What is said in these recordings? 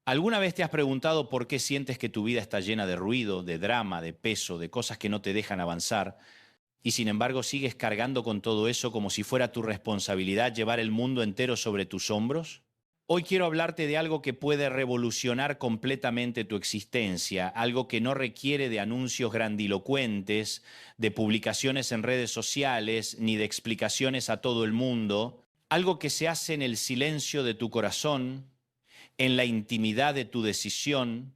¿Alguna vez te has preguntado por qué sientes que tu vida está llena de ruido, de drama, de peso, de cosas que no te dejan avanzar, y sin embargo sigues cargando con todo eso como si fuera tu responsabilidad llevar el mundo entero sobre tus hombros? Hoy quiero hablarte de algo que puede revolucionar completamente tu existencia, algo que no requiere de anuncios grandilocuentes, de publicaciones en redes sociales, ni de explicaciones a todo el mundo, algo que se hace en el silencio de tu corazón, en la intimidad de tu decisión,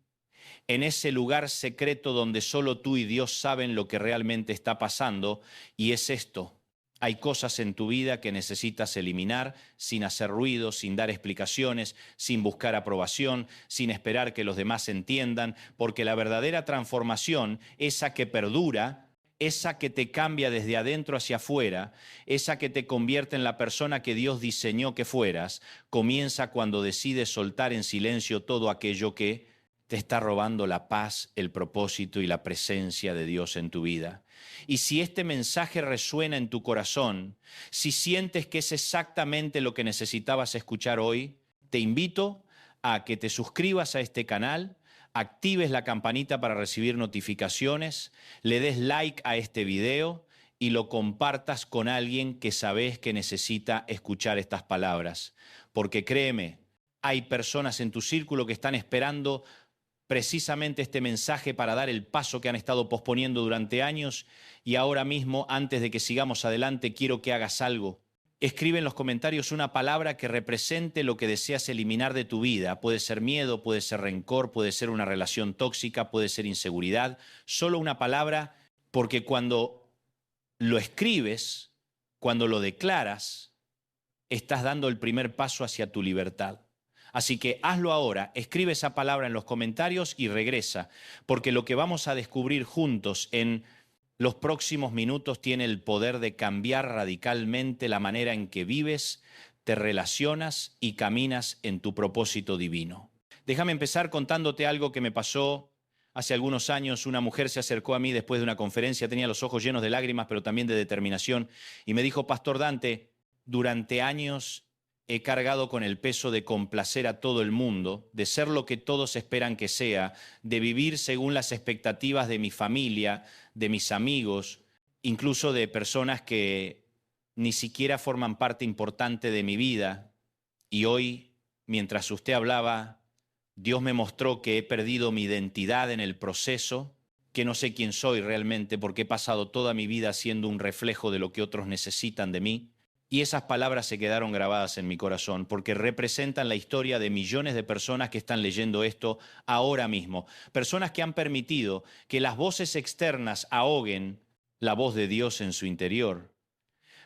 en ese lugar secreto donde solo tú y Dios saben lo que realmente está pasando, y es esto. Hay cosas en tu vida que necesitas eliminar sin hacer ruido, sin dar explicaciones, sin buscar aprobación, sin esperar que los demás entiendan, porque la verdadera transformación, esa que perdura, esa que te cambia desde adentro hacia afuera, esa que te convierte en la persona que Dios diseñó que fueras, comienza cuando decides soltar en silencio todo aquello que te está robando la paz, el propósito y la presencia de Dios en tu vida. Y si este mensaje resuena en tu corazón, si sientes que es exactamente lo que necesitabas escuchar hoy, te invito a que te suscribas a este canal, actives la campanita para recibir notificaciones, le des like a este video y lo compartas con alguien que sabes que necesita escuchar estas palabras. Porque créeme, hay personas en tu círculo que están esperando precisamente este mensaje para dar el paso que han estado posponiendo durante años, y ahora mismo, antes de que sigamos adelante, quiero que hagas algo. Escribe en los comentarios una palabra que represente lo que deseas eliminar de tu vida. Puede ser miedo, puede ser rencor, puede ser una relación tóxica, puede ser inseguridad. Solo una palabra, porque cuando lo escribes, cuando lo declaras, estás dando el primer paso hacia tu libertad. Así que hazlo ahora, escribe esa palabra en los comentarios y regresa, porque lo que vamos a descubrir juntos en los próximos minutos tiene el poder de cambiar radicalmente la manera en que vives, te relacionas y caminas en tu propósito divino. Déjame empezar contándote algo que me pasó hace algunos años. Una mujer se acercó a mí después de una conferencia, tenía los ojos llenos de lágrimas, pero también de determinación, y me dijo: Pastor Dante, durante años he cargado con el peso de complacer a todo el mundo, de ser lo que todos esperan que sea, de vivir según las expectativas de mi familia, de mis amigos, incluso de personas que ni siquiera forman parte importante de mi vida. Y hoy, mientras usted hablaba, Dios me mostró que he perdido mi identidad en el proceso, que no sé quién soy realmente porque he pasado toda mi vida siendo un reflejo de lo que otros necesitan de mí. Y esas palabras se quedaron grabadas en mi corazón porque representan la historia de millones de personas que están leyendo esto ahora mismo. Personas que han permitido que las voces externas ahoguen la voz de Dios en su interior.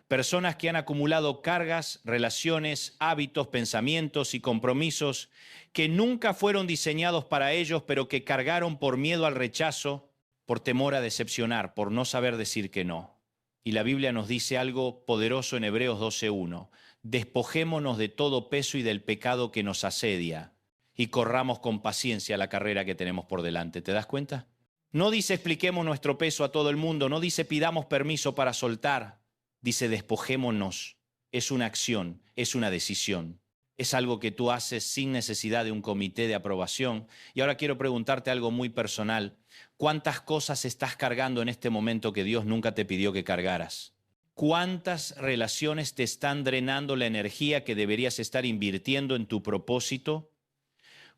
Personas que han acumulado cargas, relaciones, hábitos, pensamientos y compromisos que nunca fueron diseñados para ellos, pero que cargaron por miedo al rechazo, por temor a decepcionar, por no saber decir que no. Y la Biblia nos dice algo poderoso en Hebreos 12:1. Despojémonos de todo peso y del pecado que nos asedia y corramos con paciencia la carrera que tenemos por delante. ¿Te das cuenta? No dice expliquemos nuestro peso a todo el mundo, no dice pidamos permiso para soltar, dice despojémonos. Es una acción, es una decisión. Es algo que tú haces sin necesidad de un comité de aprobación. Y ahora quiero preguntarte algo muy personal. ¿Cuántas cosas estás cargando en este momento que Dios nunca te pidió que cargaras? ¿Cuántas relaciones te están drenando la energía que deberías estar invirtiendo en tu propósito?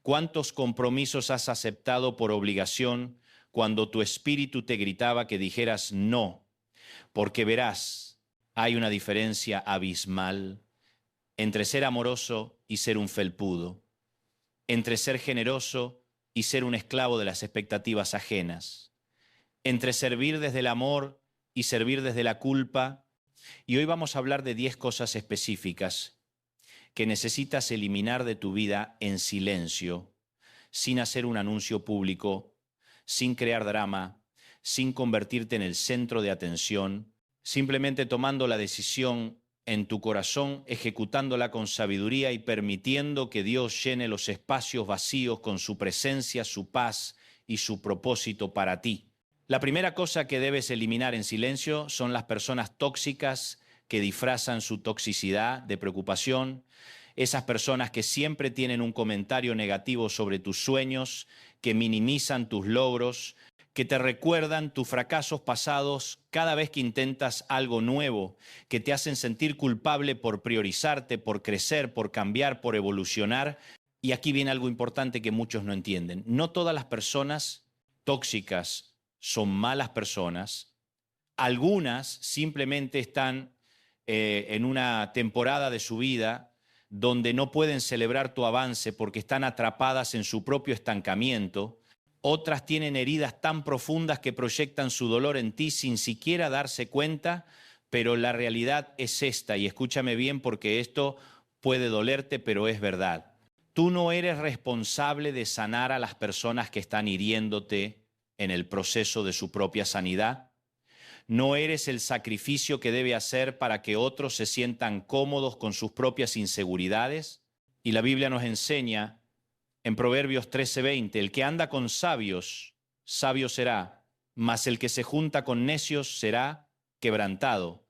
¿Cuántos compromisos has aceptado por obligación cuando tu espíritu te gritaba que dijeras no? Porque verás, hay una diferencia abismal entre ser amoroso y ser un felpudo, entre ser generoso y ser un esclavo de las expectativas ajenas, entre servir desde el amor y servir desde la culpa. Y hoy vamos a hablar de 10 cosas específicas que necesitas eliminar de tu vida en silencio, sin hacer un anuncio público, sin crear drama, sin convertirte en el centro de atención, simplemente tomando la decisión en tu corazón, ejecutándola con sabiduría y permitiendo que Dios llene los espacios vacíos con su presencia, su paz y su propósito para ti. La primera cosa que debes eliminar en silencio son las personas tóxicas que disfrazan su toxicidad de preocupación. esas personas que siempre tienen un comentario negativo sobre tus sueños, que minimizan tus logros, que te recuerdan tus fracasos pasados cada vez que intentas algo nuevo, que te hacen sentir culpable por priorizarte, por crecer, por cambiar, por evolucionar. Y aquí viene algo importante que muchos no entienden. No todas las personas tóxicas son malas personas. Algunas simplemente están en una temporada de su vida donde no pueden celebrar tu avance porque están atrapadas en su propio estancamiento. Otras tienen heridas tan profundas que proyectan su dolor en ti sin siquiera darse cuenta, pero la realidad es esta, y escúchame bien porque esto puede dolerte, pero es verdad. Tú no eres responsable de sanar a las personas que están hiriéndote en el proceso de su propia sanidad. No eres el sacrificio que debe hacer para que otros se sientan cómodos con sus propias inseguridades. Y la Biblia nos enseña en Proverbios 13:20, el que anda con sabios, sabio será, mas el que se junta con necios será quebrantado.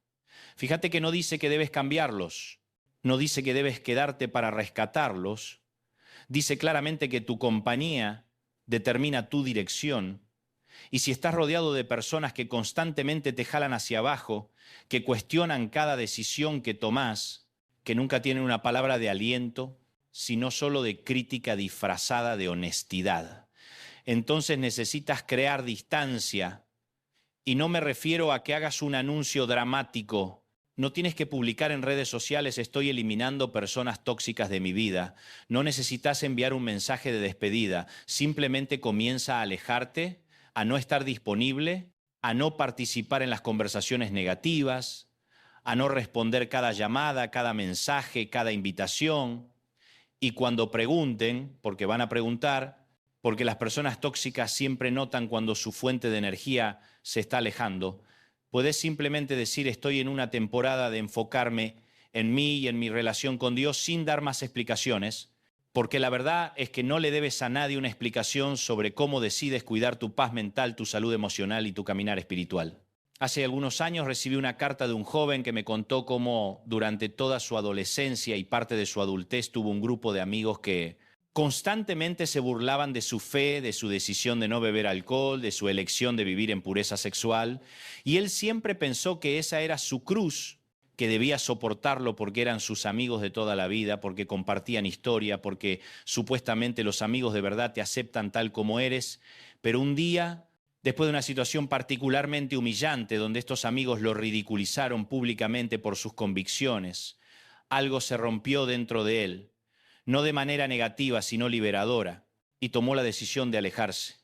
Fíjate que no dice que debes cambiarlos, no dice que debes quedarte para rescatarlos, dice claramente que tu compañía determina tu dirección. Y si estás rodeado de personas que constantemente te jalan hacia abajo, que cuestionan cada decisión que tomás, que nunca tienen una palabra de aliento, sino solo de crítica disfrazada de honestidad, entonces necesitas crear distancia. Y no me refiero a que hagas un anuncio dramático. No tienes que publicar en redes sociales: estoy eliminando personas tóxicas de mi vida. No necesitas enviar un mensaje de despedida. Simplemente comienza a alejarte, a no estar disponible, a no participar en las conversaciones negativas, a no responder cada llamada, cada mensaje, cada invitación. Y cuando pregunten, porque van a preguntar, porque las personas tóxicas siempre notan cuando su fuente de energía se está alejando, puedes simplemente decir: estoy en una temporada de enfocarme en mí y en mi relación con Dios, sin dar más explicaciones, porque la verdad es que no le debes a nadie una explicación sobre cómo decides cuidar tu paz mental, tu salud emocional y tu caminar espiritual. Hace algunos años recibí una carta de un joven que me contó cómo durante toda su adolescencia y parte de su adultez tuvo un grupo de amigos que constantemente se burlaban de su fe, de su decisión de no beber alcohol, de su elección de vivir en pureza sexual, y él siempre pensó que esa era su cruz, que debía soportarlo porque eran sus amigos de toda la vida, porque compartían historia, porque supuestamente los amigos de verdad te aceptan tal como eres. Pero un día, después de una situación particularmente humillante donde estos amigos lo ridiculizaron públicamente por sus convicciones, algo se rompió dentro de él, no de manera negativa, sino liberadora, y tomó la decisión de alejarse,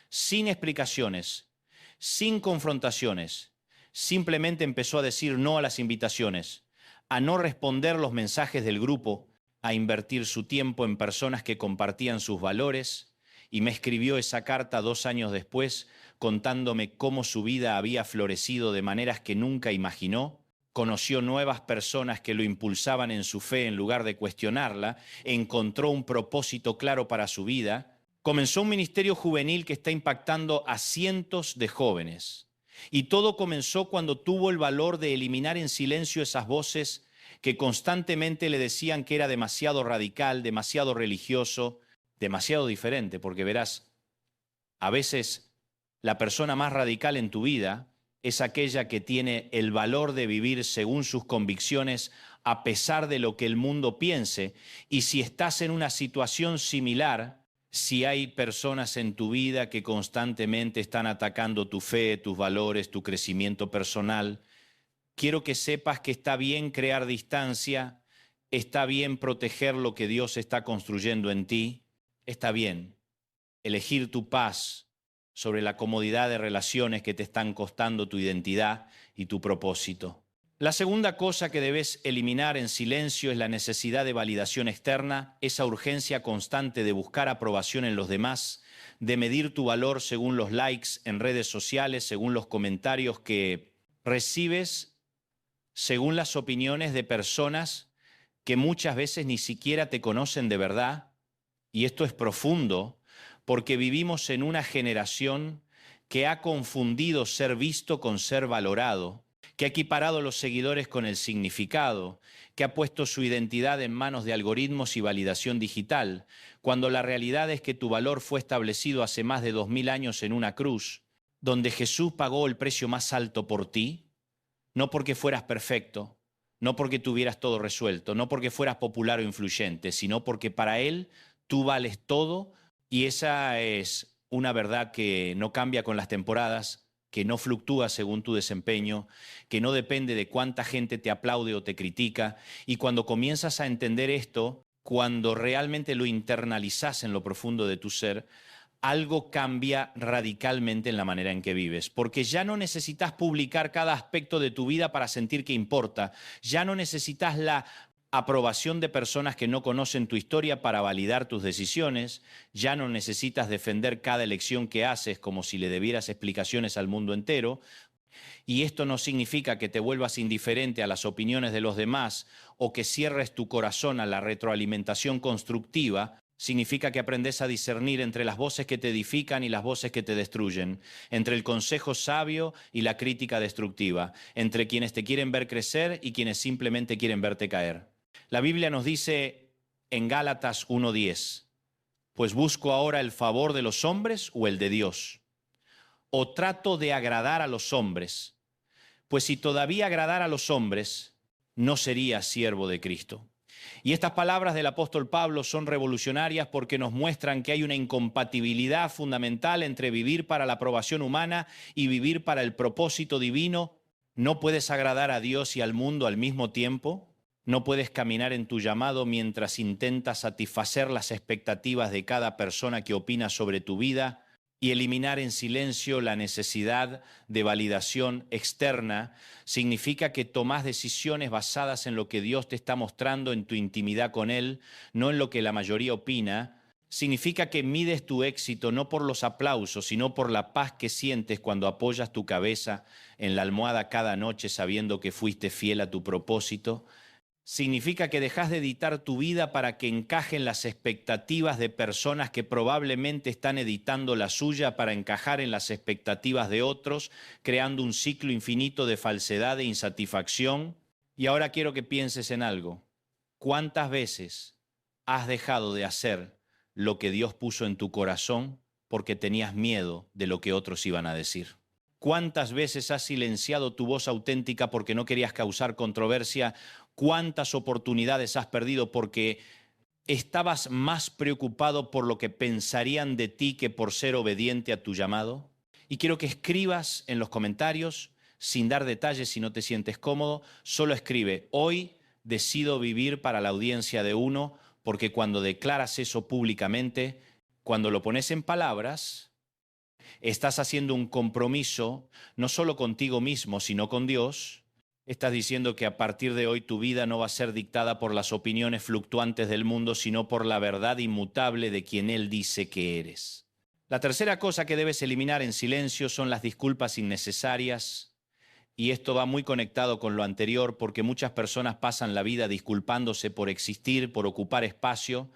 sin explicaciones, sin confrontaciones. Simplemente empezó a decir no a las invitaciones, a no responder los mensajes del grupo, a invertir su tiempo en personas que compartían sus valores, y me escribió esa carta 2 años después contándome cómo su vida había florecido de maneras que nunca imaginó. Conoció nuevas personas que lo impulsaban en su fe en lugar de cuestionarla, encontró un propósito claro para su vida, comenzó un ministerio juvenil que está impactando a cientos de jóvenes. Y todo comenzó cuando tuvo el valor de eliminar en silencio esas voces que constantemente le decían que era demasiado radical, demasiado religioso, demasiado diferente, porque verás, a veces la persona más radical en tu vida es aquella que tiene el valor de vivir según sus convicciones a pesar de lo que el mundo piense. Y si estás en una situación similar, si hay personas en tu vida que constantemente están atacando tu fe, tus valores, tu crecimiento personal, quiero que sepas que está bien crear distancia, está bien proteger lo que Dios está construyendo en ti, está bien elegir tu paz sobre la comodidad de relaciones que te están costando tu identidad y tu propósito. La segunda cosa que debes eliminar en silencio es la necesidad de validación externa, esa urgencia constante de buscar aprobación en los demás, de medir tu valor según los likes en redes sociales, según los comentarios que recibes, según las opiniones de personas que muchas veces ni siquiera te conocen de verdad. Y esto es profundo, porque vivimos en una generación que ha confundido ser visto con ser valorado, que ha equiparado los seguidores con el significado, que ha puesto su identidad en manos de algoritmos y validación digital, cuando la realidad es que tu valor fue establecido hace más de 2000 años en una cruz, donde Jesús pagó el precio más alto por ti, no porque fueras perfecto, no porque tuvieras todo resuelto, no porque fueras popular o influyente, sino porque para Él tú vales todo, y esa es una verdad que no cambia con las temporadas, que no fluctúa según tu desempeño, que no depende de cuánta gente te aplaude o te critica. Y cuando comienzas a entender esto, cuando realmente lo internalizas en lo profundo de tu ser, algo cambia radicalmente en la manera en que vives, porque ya no necesitas publicar cada aspecto de tu vida para sentir que importa, ya no necesitas la aprobación de personas que no conocen tu historia para validar tus decisiones, ya no necesitas defender cada elección que haces como si le debieras explicaciones al mundo entero, y esto no significa que te vuelvas indiferente a las opiniones de los demás o que cierres tu corazón a la retroalimentación constructiva. Significa que aprendes a discernir entre las voces que te edifican y las voces que te destruyen, entre el consejo sabio y la crítica destructiva, entre quienes te quieren ver crecer y quienes simplemente quieren verte caer. La Biblia nos dice en Gálatas 1:10, pues busco ahora el favor de los hombres o el de Dios, o trato de agradar a los hombres, pues si todavía agradara a los hombres, no sería siervo de Cristo. Y estas palabras del apóstol Pablo son revolucionarias porque nos muestran que hay una incompatibilidad fundamental entre vivir para la aprobación humana y vivir para el propósito divino. No puedes agradar a Dios y al mundo al mismo tiempo. No puedes caminar en tu llamado mientras intentas satisfacer las expectativas de cada persona que opina sobre tu vida y eliminar en silencio la necesidad de validación externa. Significa que tomás decisiones basadas en lo que Dios te está mostrando en tu intimidad con Él, no en lo que la mayoría opina. Significa que mides tu éxito no por los aplausos, sino por la paz que sientes cuando apoyas tu cabeza en la almohada cada noche sabiendo que fuiste fiel a tu propósito. Significa que dejas de editar tu vida para que encajen las expectativas de personas que probablemente están editando la suya para encajar en las expectativas de otros, creando un ciclo infinito de falsedad e insatisfacción. Y ahora quiero que pienses en algo. ¿Cuántas veces has dejado de hacer lo que Dios puso en tu corazón porque tenías miedo de lo que otros iban a decir? ¿Cuántas veces has silenciado tu voz auténtica porque no querías causar controversia? ¿Cuántas oportunidades has perdido porque estabas más preocupado por lo que pensarían de ti que por ser obediente a tu llamado? Y quiero que escribas en los comentarios, sin dar detalles si no te sientes cómodo, solo escribe: hoy decido vivir para la audiencia de uno, porque cuando declaras eso públicamente, cuando lo pones en palabras, estás haciendo un compromiso no solo contigo mismo, sino con Dios. Estás diciendo que a partir de hoy tu vida no va a ser dictada por las opiniones fluctuantes del mundo, sino por la verdad inmutable de quien Él dice que eres. La tercera cosa que debes eliminar en silencio son las disculpas innecesarias. Y esto va muy conectado con lo anterior, porque muchas personas pasan la vida disculpándose por existir, por ocupar espacio,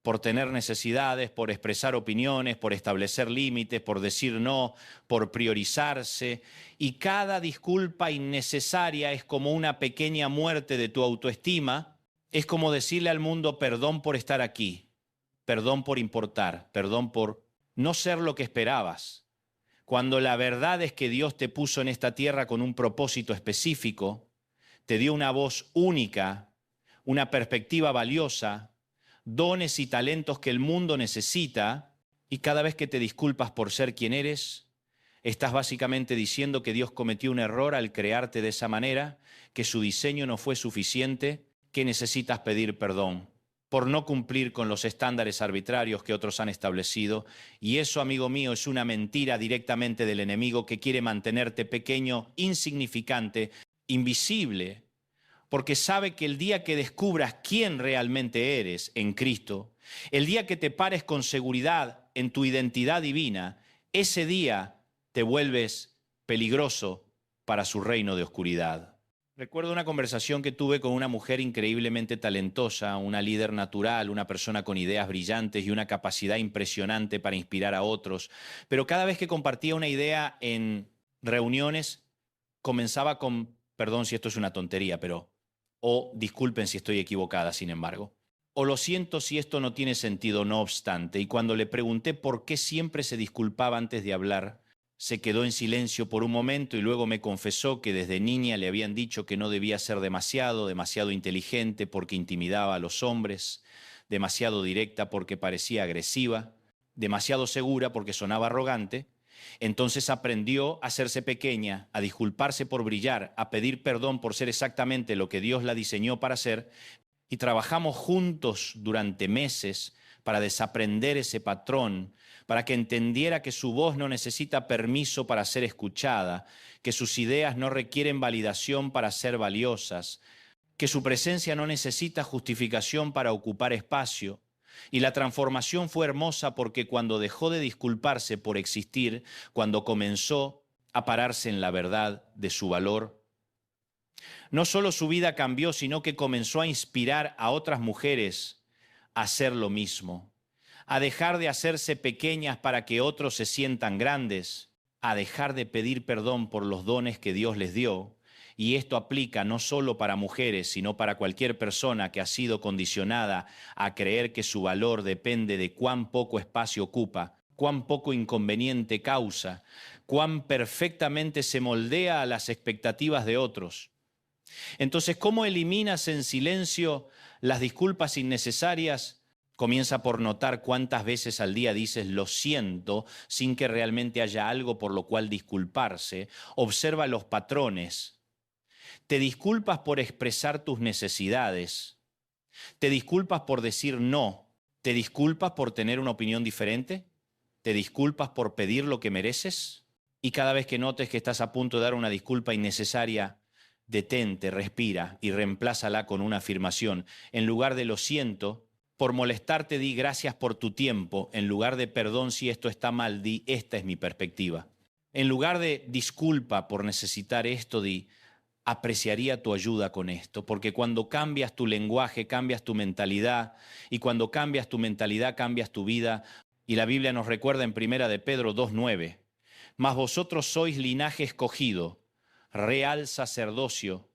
por tener necesidades, por expresar opiniones, por establecer límites, por decir no, por priorizarse. Y cada disculpa innecesaria es como una pequeña muerte de tu autoestima. Es como decirle al mundo: perdón por estar aquí, perdón por importar, perdón por no ser lo que esperabas. Cuando la verdad es que Dios te puso en esta tierra con un propósito específico, te dio una voz única, una perspectiva valiosa, dones y talentos que el mundo necesita, y cada vez que te disculpas por ser quien eres, estás básicamente diciendo que Dios cometió un error al crearte de esa manera, que su diseño no fue suficiente, que necesitas pedir perdón por no cumplir con los estándares arbitrarios que otros han establecido. Y eso, amigo mío, es una mentira directamente del enemigo que quiere mantenerte pequeño, insignificante, invisible, porque sabe que el día que descubras quién realmente eres en Cristo, el día que te pares con seguridad en tu identidad divina, ese día te vuelves peligroso para su reino de oscuridad. Recuerdo una conversación que tuve con una mujer increíblemente talentosa, una líder natural, una persona con ideas brillantes y una capacidad impresionante para inspirar a otros, pero cada vez que compartía una idea en reuniones, comenzaba con perdón si esto es una tontería, pero, o disculpen si estoy equivocada, sin embargo. O lo siento si esto no tiene sentido, no obstante. Y cuando le pregunté por qué siempre se disculpaba antes de hablar, se quedó en silencio por un momento y luego me confesó que desde niña le habían dicho que no debía ser demasiado inteligente porque intimidaba a los hombres, demasiado directa porque parecía agresiva, demasiado segura porque sonaba arrogante. Entonces aprendió a hacerse pequeña, a disculparse por brillar, a pedir perdón por ser exactamente lo que Dios la diseñó para ser, y trabajamos juntos durante meses para desaprender ese patrón, para que entendiera que su voz no necesita permiso para ser escuchada, que sus ideas no requieren validación para ser valiosas, que su presencia no necesita justificación para ocupar espacio. Y la transformación fue hermosa porque cuando dejó de disculparse por existir, cuando comenzó a pararse en la verdad de su valor, no solo su vida cambió, sino que comenzó a inspirar a otras mujeres a hacer lo mismo, a dejar de hacerse pequeñas para que otros se sientan grandes, a dejar de pedir perdón por los dones que Dios les dio. Y esto aplica no solo para mujeres, sino para cualquier persona que ha sido condicionada a creer que su valor depende de cuán poco espacio ocupa, cuán poco inconveniente causa, cuán perfectamente se moldea a las expectativas de otros. Entonces, ¿cómo eliminas en silencio las disculpas innecesarias? Comienza por notar cuántas veces al día dices lo siento sin que realmente haya algo por lo cual disculparse. Observa los patrones. Te disculpas por expresar tus necesidades. Te disculpas por decir no. Te disculpas por tener una opinión diferente. Te disculpas por pedir lo que mereces. Y cada vez que notes que estás a punto de dar una disculpa innecesaria, detente, respira y reemplázala con una afirmación. En lugar de lo siento, por molestarte di gracias por tu tiempo. En lugar de perdón si esto está mal, di esta es mi perspectiva. En lugar de disculpa por necesitar esto, di apreciaría tu ayuda con esto, porque cuando cambias tu lenguaje, cambias tu mentalidad, y cuando cambias tu mentalidad, cambias tu vida. Y la Biblia nos recuerda en 1 de Pedro 2:9, mas vosotros sois linaje escogido, real sacerdocio,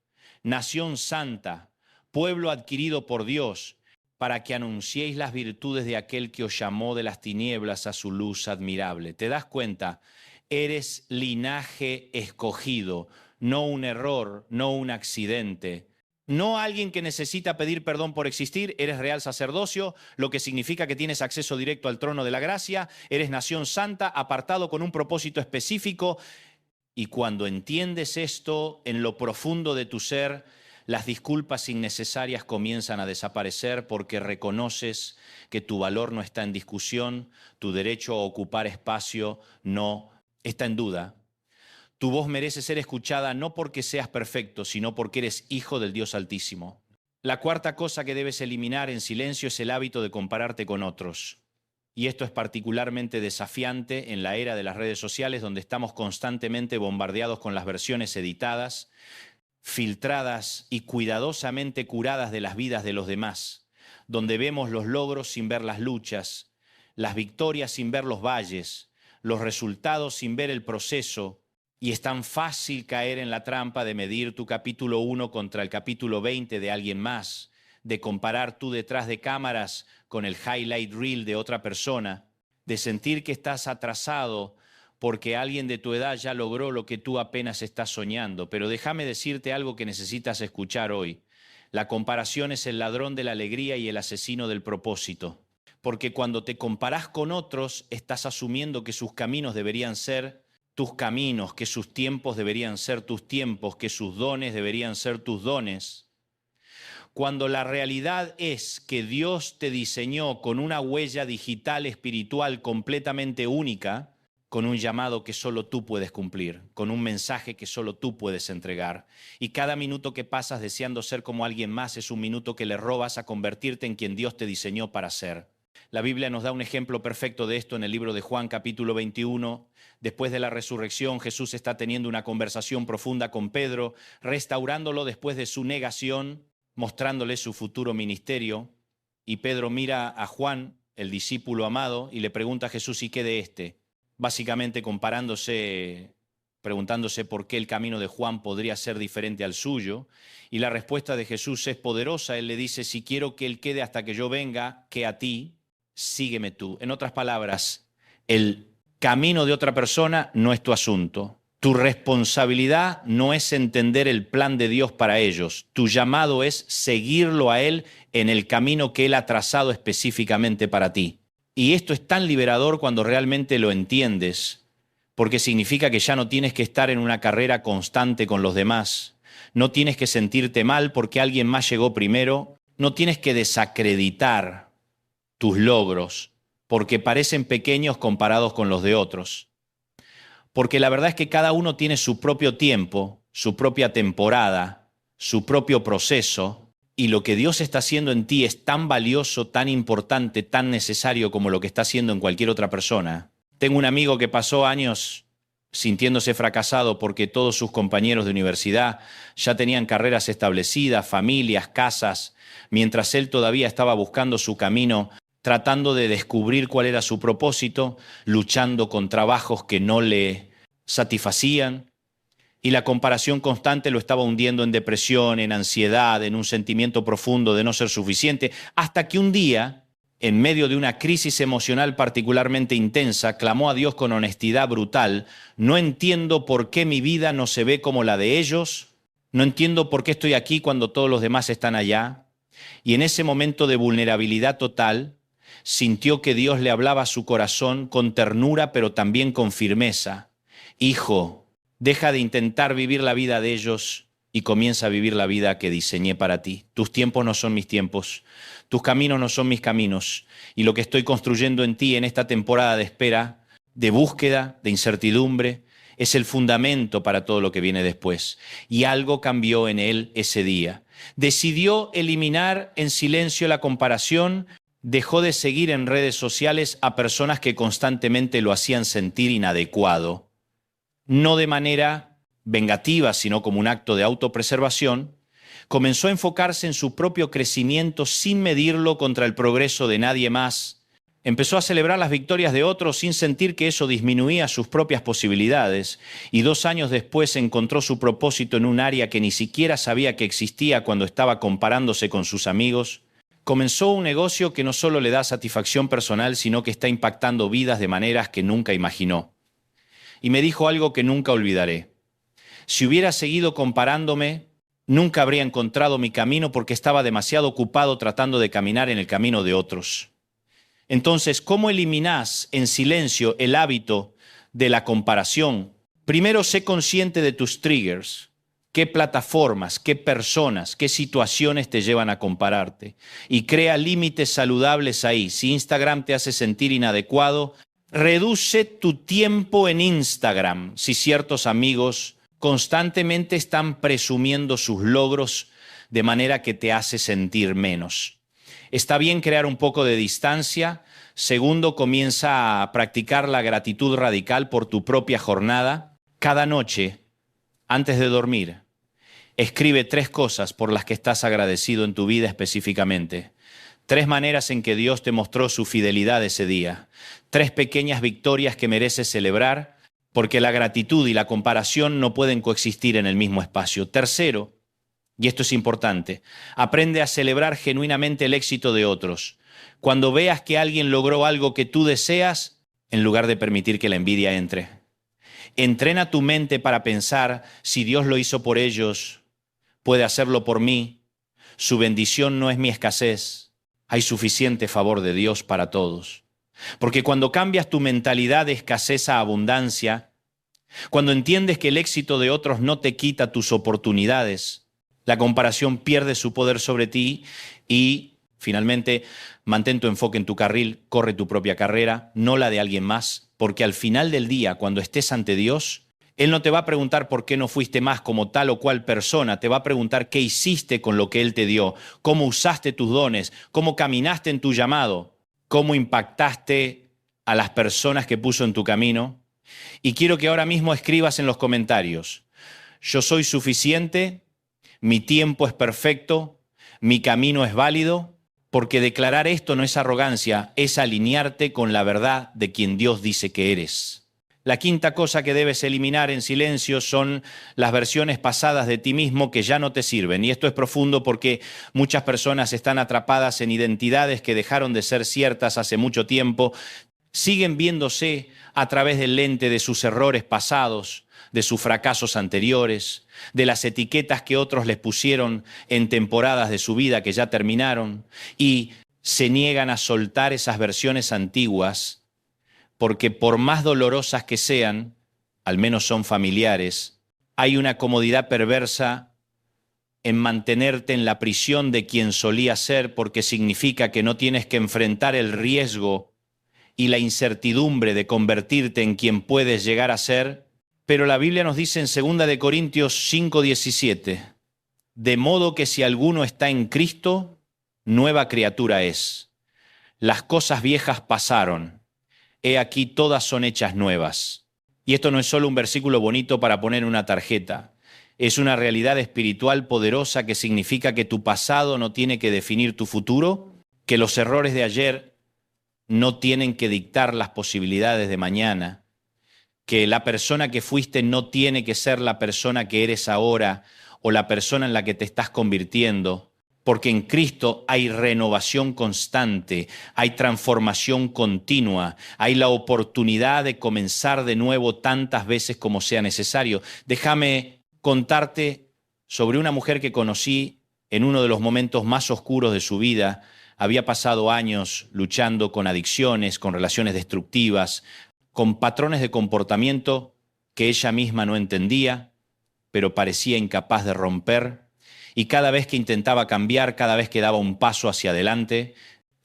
nación santa, pueblo adquirido por Dios, para que anunciéis las virtudes de aquel que os llamó de las tinieblas a su luz admirable. ¿Te das cuenta? Eres linaje escogido, no un error, no un accidente. No alguien que necesita pedir perdón por existir, eres real sacerdocio, lo que significa que tienes acceso directo al trono de la gracia, eres nación santa, apartado con un propósito específico. Y cuando entiendes esto en lo profundo de tu ser, las disculpas innecesarias comienzan a desaparecer porque reconoces que tu valor no está en discusión, tu derecho a ocupar espacio no está en duda. Tu voz merece ser escuchada no porque seas perfecto, sino porque eres hijo del Dios Altísimo. La cuarta cosa que debes eliminar en silencio es el hábito de compararte con otros. Y esto es particularmente desafiante en la era de las redes sociales, donde estamos constantemente bombardeados con las versiones editadas, filtradas y cuidadosamente curadas de las vidas de los demás, donde vemos los logros sin ver las luchas, las victorias sin ver los valles, los resultados sin ver el proceso. Y es tan fácil caer en la trampa de medir tu capítulo 1 contra el capítulo 20 de alguien más, de comparar tú detrás de cámaras con el highlight reel de otra persona, de sentir que estás atrasado porque alguien de tu edad ya logró lo que tú apenas estás soñando. Pero déjame decirte algo que necesitas escuchar hoy. La comparación es el ladrón de la alegría y el asesino del propósito. Porque cuando te comparás con otros, estás asumiendo que sus caminos deberían ser tus caminos, que sus tiempos deberían ser tus tiempos, que sus dones deberían ser tus dones. Cuando la realidad es que Dios te diseñó con una huella digital espiritual completamente única, con un llamado que solo tú puedes cumplir, con un mensaje que solo tú puedes entregar. Y cada minuto que pasas deseando ser como alguien más es un minuto que le robas a convertirte en quien Dios te diseñó para ser. La Biblia nos da un ejemplo perfecto de esto en el libro de Juan, capítulo 21. Después de la resurrección, Jesús está teniendo una conversación profunda con Pedro, restaurándolo después de su negación, mostrándole su futuro ministerio. Y Pedro mira a Juan, el discípulo amado, y le pregunta a Jesús, ¿y qué de este? Básicamente comparándose preguntándose por qué el camino de Juan podría ser diferente al suyo. Y la respuesta de Jesús es poderosa. Él le dice, si quiero que Él quede hasta que yo venga, que a ti, sígueme tú. En otras palabras, el camino de otra persona no es tu asunto. Tu responsabilidad no es entender el plan de Dios para ellos. Tu llamado es seguirlo a Él en el camino que Él ha trazado específicamente para ti. Y esto es tan liberador cuando realmente lo entiendes, porque significa que ya no tienes que estar en una carrera constante con los demás. No tienes que sentirte mal porque alguien más llegó primero. No tienes que desacreditar tus logros porque parecen pequeños comparados con los de otros. Porque la verdad es que cada uno tiene su propio tiempo, su propia temporada, su propio proceso, y lo que Dios está haciendo en ti es tan valioso, tan importante, tan necesario como lo que está haciendo en cualquier otra persona. Tengo un amigo que pasó años sintiéndose fracasado porque todos sus compañeros de universidad ya tenían carreras establecidas, familias, casas, mientras él todavía estaba buscando su camino, tratando de descubrir cuál era su propósito, luchando con trabajos que no le satisfacían, y la comparación constante lo estaba hundiendo en depresión, en ansiedad, en un sentimiento profundo de no ser suficiente, hasta que un día, en medio de una crisis emocional particularmente intensa, clamó a Dios con honestidad brutal: no entiendo por qué mi vida no se ve como la de ellos, no entiendo por qué estoy aquí cuando todos los demás están allá. Y en ese momento de vulnerabilidad total, sintió que Dios le hablaba a su corazón con ternura, pero también con firmeza. Hijo, deja de intentar vivir la vida de ellos y comienza a vivir la vida que diseñé para ti. Tus tiempos no son mis tiempos, tus caminos no son mis caminos, y lo que estoy construyendo en ti en esta temporada de espera, de búsqueda, de incertidumbre, es el fundamento para todo lo que viene después. Y algo cambió en él ese día. Decidió eliminar en silencio la comparación, dejó de seguir en redes sociales a personas que constantemente lo hacían sentir inadecuado. No de manera vengativa, sino como un acto de autopreservación, comenzó a enfocarse en su propio crecimiento sin medirlo contra el progreso de nadie más. Empezó a celebrar las victorias de otros sin sentir que eso disminuía sus propias posibilidades, y 2 años después encontró su propósito en un área que ni siquiera sabía que existía cuando estaba comparándose con sus amigos. Comenzó un negocio que no solo le da satisfacción personal, sino que está impactando vidas de maneras que nunca imaginó. Y me dijo algo que nunca olvidaré. Si hubiera seguido comparándome, nunca habría encontrado mi camino porque estaba demasiado ocupado tratando de caminar en el camino de otros. Entonces, ¿cómo eliminás en silencio el hábito de la comparación? Primero, sé consciente de tus triggers. ¿Qué plataformas, qué personas, qué situaciones te llevan a compararte? Y crea límites saludables ahí. Si Instagram te hace sentir inadecuado, reduce tu tiempo en Instagram si ciertos amigos constantemente están presumiendo sus logros de manera que te hace sentir menos. Está bien crear un poco de distancia. Segundo, comienza a practicar la gratitud radical por tu propia jornada. Cada noche, antes de dormir, escribe 3 cosas por las que estás agradecido en tu vida específicamente. 3 maneras en que Dios te mostró su fidelidad ese día. 3 pequeñas victorias que mereces celebrar, porque la gratitud y la comparación no pueden coexistir en el mismo espacio. Tercero, y esto es importante, aprende a celebrar genuinamente el éxito de otros. Cuando veas que alguien logró algo que tú deseas, en lugar de permitir que la envidia entre. Entrena tu mente para pensar: si Dios lo hizo por ellos, puede hacerlo por mí. Su bendición no es mi escasez. Hay suficiente favor de Dios para todos. Porque cuando cambias tu mentalidad de escasez a abundancia, cuando entiendes que el éxito de otros no te quita tus oportunidades, la comparación pierde su poder sobre ti y, finalmente, mantén tu enfoque en tu carril, corre tu propia carrera, no la de alguien más, porque al final del día, cuando estés ante Dios, Él no te va a preguntar por qué no fuiste más como tal o cual persona, te va a preguntar qué hiciste con lo que Él te dio, cómo usaste tus dones, cómo caminaste en tu llamado, cómo impactaste a las personas que puso en tu camino. Y quiero que ahora mismo escribas en los comentarios: yo soy suficiente, mi tiempo es perfecto, mi camino es válido, porque declarar esto no es arrogancia, es alinearte con la verdad de quien Dios dice que eres. La quinta cosa que debes eliminar en silencio son las versiones pasadas de ti mismo que ya no te sirven. Y esto es profundo porque muchas personas están atrapadas en identidades que dejaron de ser ciertas hace mucho tiempo, siguen viéndose a través del lente de sus errores pasados, de sus fracasos anteriores, de las etiquetas que otros les pusieron en temporadas de su vida que ya terminaron, y se niegan a soltar esas versiones antiguas porque por más dolorosas que sean, al menos son familiares, hay una comodidad perversa en mantenerte en la prisión de quien solía ser, porque significa que no tienes que enfrentar el riesgo y la incertidumbre de convertirte en quien puedes llegar a ser. Pero la Biblia nos dice en 2 de Corintios 5:17, de modo que si alguno está en Cristo, nueva criatura es. Las cosas viejas pasaron. He aquí todas son hechas nuevas. Y esto no es solo un versículo bonito para poner en una tarjeta. Es una realidad espiritual poderosa que significa que tu pasado no tiene que definir tu futuro, que los errores de ayer no tienen que dictar las posibilidades de mañana, que la persona que fuiste no tiene que ser la persona que eres ahora o la persona en la que te estás convirtiendo, porque en Cristo hay renovación constante, hay transformación continua, hay la oportunidad de comenzar de nuevo tantas veces como sea necesario. Déjame contarte sobre una mujer que conocí en uno de los momentos más oscuros de su vida. Había pasado años luchando con adicciones, con relaciones destructivas, con patrones de comportamiento que ella misma no entendía, pero parecía incapaz de romper. Y cada vez que intentaba cambiar, cada vez que daba un paso hacia adelante,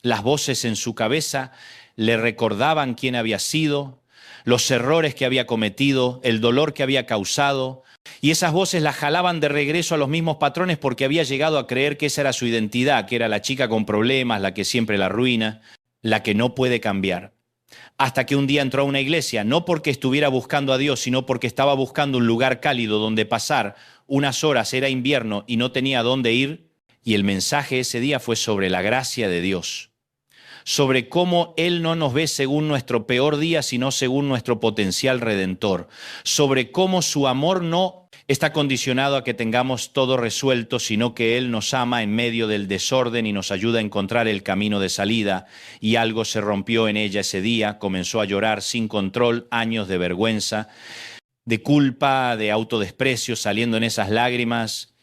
las voces en su cabeza le recordaban quién había sido, los errores que había cometido, el dolor que había causado, y esas voces la jalaban de regreso a los mismos patrones porque había llegado a creer que esa era su identidad, que era la chica con problemas, la que siempre la arruina, la que no puede cambiar. Hasta que un día entró a una iglesia, no porque estuviera buscando a Dios, sino porque estaba buscando un lugar cálido donde pasar unas horas, era invierno y no tenía dónde ir, y el mensaje ese día fue sobre la gracia de Dios, sobre cómo Él no nos ve según nuestro peor día, sino según nuestro potencial redentor, sobre cómo su amor no está condicionado a que tengamos todo resuelto, sino que Él nos ama en medio del desorden y nos ayuda a encontrar el camino de salida. Y algo se rompió en ella ese día, comenzó a llorar sin control, años de vergüenza, de culpa, de autodesprecio, saliendo en esas lágrimas.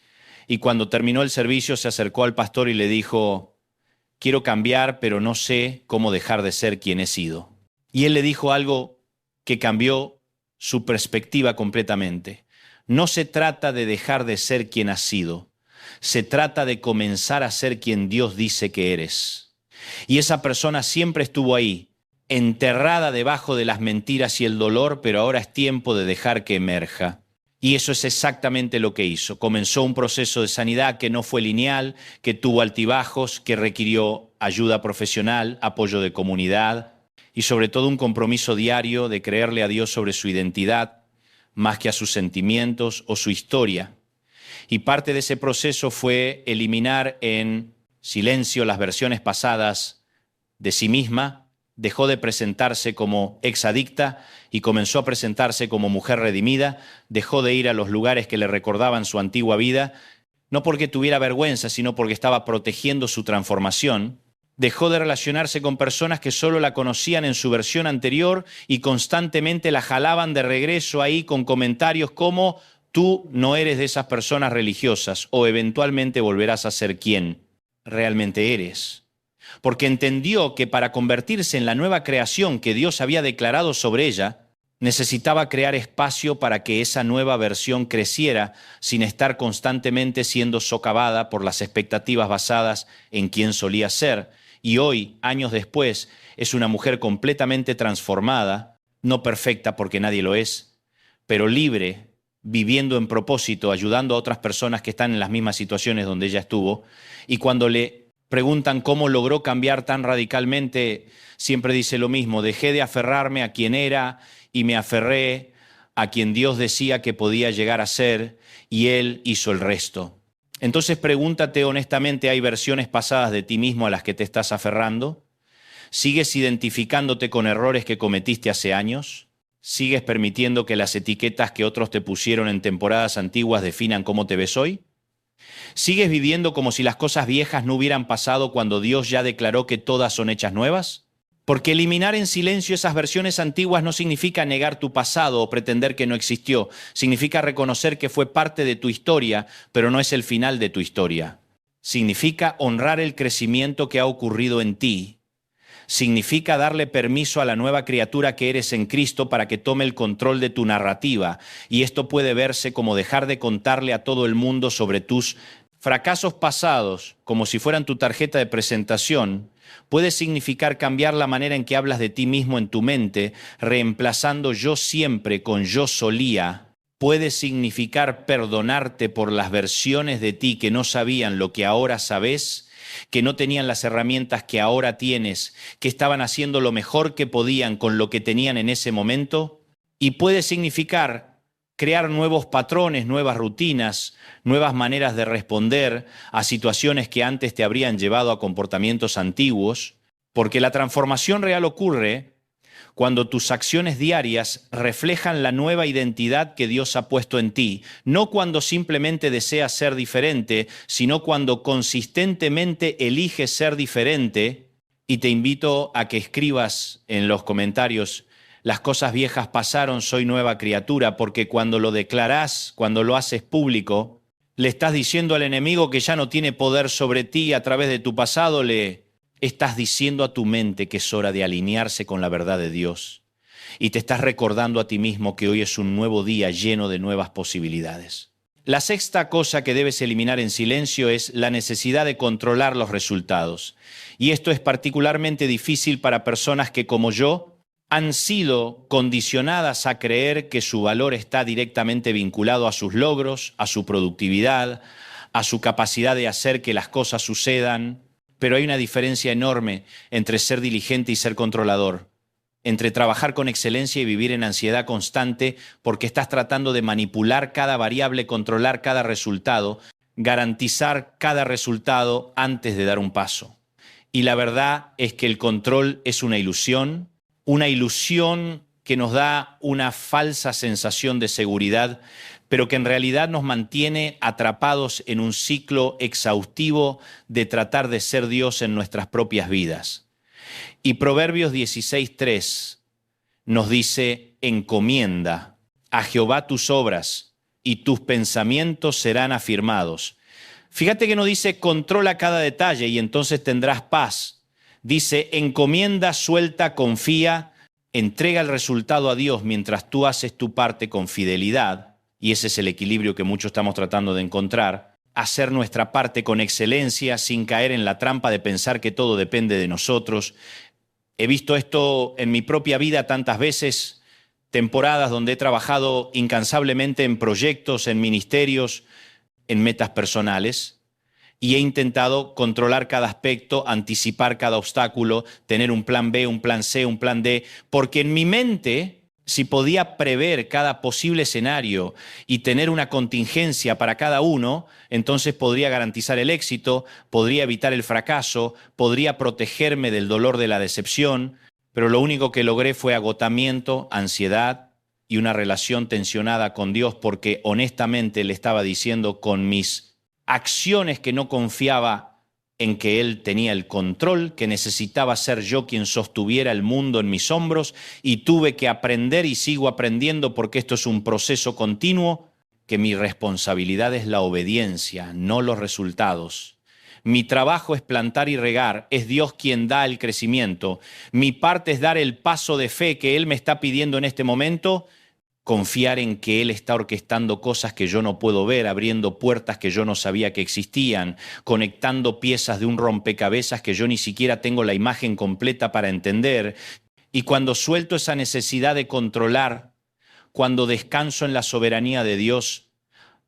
Y cuando terminó el servicio se acercó al pastor y le dijo: quiero cambiar, pero no sé cómo dejar de ser quien he sido. Y él le dijo algo que cambió su perspectiva completamente. No se trata de dejar de ser quien has sido, se trata de comenzar a ser quien Dios dice que eres. Y esa persona siempre estuvo ahí, enterrada debajo de las mentiras y el dolor, pero ahora es tiempo de dejar que emerja. Y eso es exactamente lo que hizo. Comenzó un proceso de sanidad que no fue lineal, que tuvo altibajos, que requirió ayuda profesional, apoyo de comunidad y sobre todo un compromiso diario de creerle a Dios sobre su identidad, más que a sus sentimientos o su historia. Y parte de ese proceso fue eliminar en silencio las versiones pasadas de sí misma. Dejó de presentarse como exadicta y comenzó a presentarse como mujer redimida. Dejó de ir a los lugares que le recordaban su antigua vida, no porque tuviera vergüenza, sino porque estaba protegiendo su transformación. Dejó de relacionarse con personas que solo la conocían en su versión anterior y constantemente la jalaban de regreso ahí con comentarios como: tú no eres de esas personas religiosas, o eventualmente volverás a ser quien realmente eres. Porque entendió que para convertirse en la nueva creación que Dios había declarado sobre ella, necesitaba crear espacio para que esa nueva versión creciera sin estar constantemente siendo socavada por las expectativas basadas en quién solía ser. Y hoy, años después, es una mujer completamente transformada, no perfecta porque nadie lo es, pero libre, viviendo en propósito, ayudando a otras personas que están en las mismas situaciones donde ella estuvo. Y cuando le preguntan cómo logró cambiar tan radicalmente, siempre dice lo mismo: dejé de aferrarme a quien era y me aferré a quien Dios decía que podía llegar a ser, y Él hizo el resto. Entonces pregúntate honestamente, ¿hay versiones pasadas de ti mismo a las que te estás aferrando? ¿Sigues identificándote con errores que cometiste hace años? ¿Sigues permitiendo que las etiquetas que otros te pusieron en temporadas antiguas definan cómo te ves hoy? ¿Sigues viviendo como si las cosas viejas no hubieran pasado cuando Dios ya declaró que todas son hechas nuevas? Porque eliminar en silencio esas versiones antiguas no significa negar tu pasado o pretender que no existió. Significa reconocer que fue parte de tu historia, pero no es el final de tu historia. Significa honrar el crecimiento que ha ocurrido en ti. Significa darle permiso a la nueva criatura que eres en Cristo para que tome el control de tu narrativa. Y esto puede verse como dejar de contarle a todo el mundo sobre tus fracasos pasados, como si fueran tu tarjeta de presentación. Puede significar cambiar la manera en que hablas de ti mismo en tu mente, reemplazando yo siempre con yo solía. Puede significar perdonarte por las versiones de ti que no sabían lo que ahora sabes, que no tenían las herramientas que ahora tienes, que estaban haciendo lo mejor que podían con lo que tenían en ese momento. Y puede significar crear nuevos patrones, nuevas rutinas, nuevas maneras de responder a situaciones que antes te habrían llevado a comportamientos antiguos, porque la transformación real ocurre cuando tus acciones diarias reflejan la nueva identidad que Dios ha puesto en ti, no cuando simplemente deseas ser diferente, sino cuando consistentemente eliges ser diferente. Y te invito a que escribas en los comentarios: las cosas viejas pasaron, soy nueva criatura, porque cuando lo declarás, cuando lo haces público, le estás diciendo al enemigo que ya no tiene poder sobre ti a través de tu pasado, le estás diciendo a tu mente que es hora de alinearse con la verdad de Dios. Y te estás recordando a ti mismo que hoy es un nuevo día lleno de nuevas posibilidades. La sexta cosa que debes eliminar en silencio es la necesidad de controlar los resultados. Y esto es particularmente difícil para personas que, como yo, han sido condicionadas a creer que su valor está directamente vinculado a sus logros, a su productividad, a su capacidad de hacer que las cosas sucedan. Pero hay una diferencia enorme entre ser diligente y ser controlador, entre trabajar con excelencia y vivir en ansiedad constante porque estás tratando de manipular cada variable, controlar cada resultado, garantizar cada resultado antes de dar un paso. Y la verdad es que el control es una ilusión que nos da una falsa sensación de seguridad, pero que en realidad nos mantiene atrapados en un ciclo exhaustivo de tratar de ser Dios en nuestras propias vidas. Y Proverbios 16:3 nos dice: encomienda a Jehová tus obras y tus pensamientos serán afirmados. Fíjate que no dice controla cada detalle y entonces tendrás paz. Dice encomienda, suelta, confía, entrega el resultado a Dios mientras tú haces tu parte con fidelidad. Y ese es el equilibrio que muchos estamos tratando de encontrar, hacer nuestra parte con excelencia sin caer en la trampa de pensar que todo depende de nosotros. He visto esto en mi propia vida tantas veces, temporadas donde he trabajado incansablemente en proyectos, en ministerios, en metas personales, y he intentado controlar cada aspecto, anticipar cada obstáculo, tener un plan B, un plan C, un plan D, porque en mi mente, si podía prever cada posible escenario y tener una contingencia para cada uno, entonces podría garantizar el éxito, podría evitar el fracaso, podría protegerme del dolor de la decepción, pero lo único que logré fue agotamiento, ansiedad y una relación tensionada con Dios, porque honestamente le estaba diciendo con mis acciones que no confiaba en que Él tenía el control, que necesitaba ser yo quien sostuviera el mundo en mis hombros, y tuve que aprender y sigo aprendiendo porque esto es un proceso continuo, que mi responsabilidad es la obediencia, no los resultados. Mi trabajo es plantar y regar, es Dios quien da el crecimiento. Mi parte es dar el paso de fe que Él me está pidiendo en este momento, confiar en que Él está orquestando cosas que yo no puedo ver, abriendo puertas que yo no sabía que existían, conectando piezas de un rompecabezas que yo ni siquiera tengo la imagen completa para entender. Y cuando suelto esa necesidad de controlar, cuando descanso en la soberanía de Dios,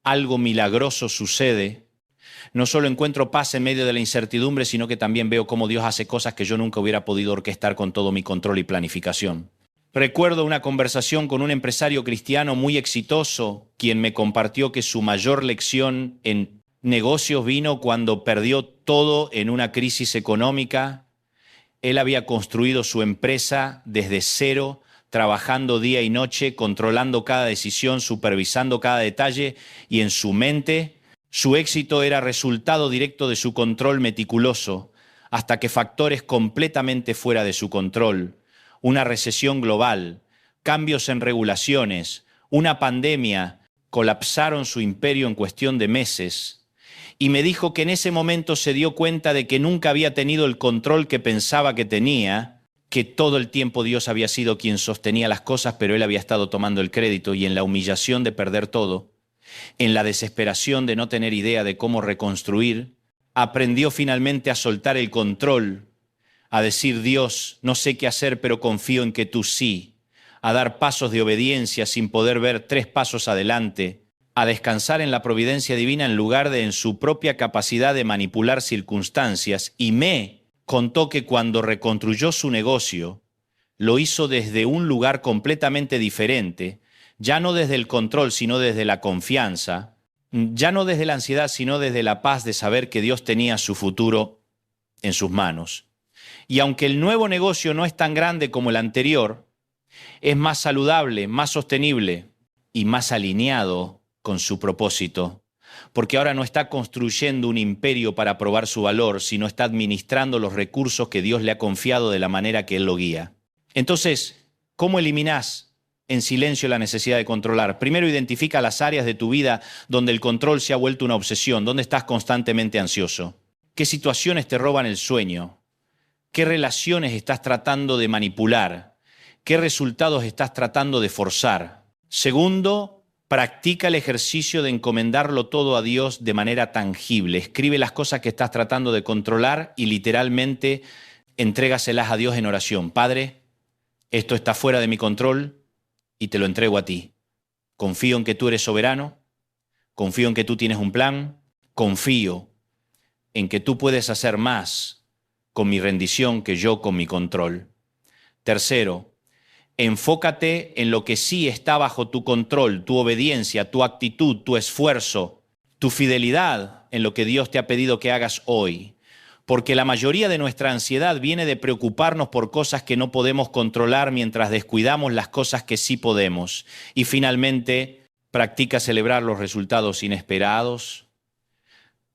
algo milagroso sucede. No solo encuentro paz en medio de la incertidumbre, sino que también veo cómo Dios hace cosas que yo nunca hubiera podido orquestar con todo mi control y planificación. Recuerdo una conversación con un empresario cristiano muy exitoso, quien me compartió que su mayor lección en negocios vino cuando perdió todo en una crisis económica. Él había construido su empresa desde cero, trabajando día y noche, controlando cada decisión, supervisando cada detalle, y en su mente su éxito era resultado directo de su control meticuloso, hasta que factores completamente fuera de su control, una recesión global, cambios en regulaciones, una pandemia, colapsaron su imperio en cuestión de meses. Y me dijo que en ese momento se dio cuenta de que nunca había tenido el control que pensaba que tenía, que todo el tiempo Dios había sido quien sostenía las cosas, pero él había estado tomando el crédito, y en la humillación de perder todo, en la desesperación de no tener idea de cómo reconstruir, aprendió finalmente a soltar el control, a decir: Dios, no sé qué hacer, pero confío en que tú sí, a dar pasos de obediencia sin poder ver 3 pasos adelante, a descansar en la providencia divina en lugar de en su propia capacidad de manipular circunstancias. Y me contó que cuando reconstruyó su negocio, lo hizo desde un lugar completamente diferente, ya no desde el control, sino desde la confianza, ya no desde la ansiedad, sino desde la paz de saber que Dios tenía su futuro en sus manos. Y aunque el nuevo negocio no es tan grande como el anterior, es más saludable, más sostenible y más alineado con su propósito, porque ahora no está construyendo un imperio para probar su valor, sino está administrando los recursos que Dios le ha confiado de la manera que Él lo guía. Entonces, ¿cómo eliminás en silencio la necesidad de controlar? Primero, identifica las áreas de tu vida donde el control se ha vuelto una obsesión, donde estás constantemente ansioso. ¿Qué situaciones te roban el sueño? ¿Qué relaciones estás tratando de manipular? ¿Qué resultados estás tratando de forzar? Segundo, practica el ejercicio de encomendarlo todo a Dios de manera tangible. Escribe las cosas que estás tratando de controlar y literalmente entrégaselas a Dios en oración. Padre, esto está fuera de mi control y te lo entrego a ti. Confío en que tú eres soberano, confío en que tú tienes un plan, confío en que tú puedes hacer más con mi rendición que yo con mi control. Tercero, enfócate en lo que sí está bajo tu control, tu obediencia, tu actitud, tu esfuerzo, tu fidelidad en lo que Dios te ha pedido que hagas hoy. Porque la mayoría de nuestra ansiedad viene de preocuparnos por cosas que no podemos controlar mientras descuidamos las cosas que sí podemos. Y finalmente, practica celebrar los resultados inesperados,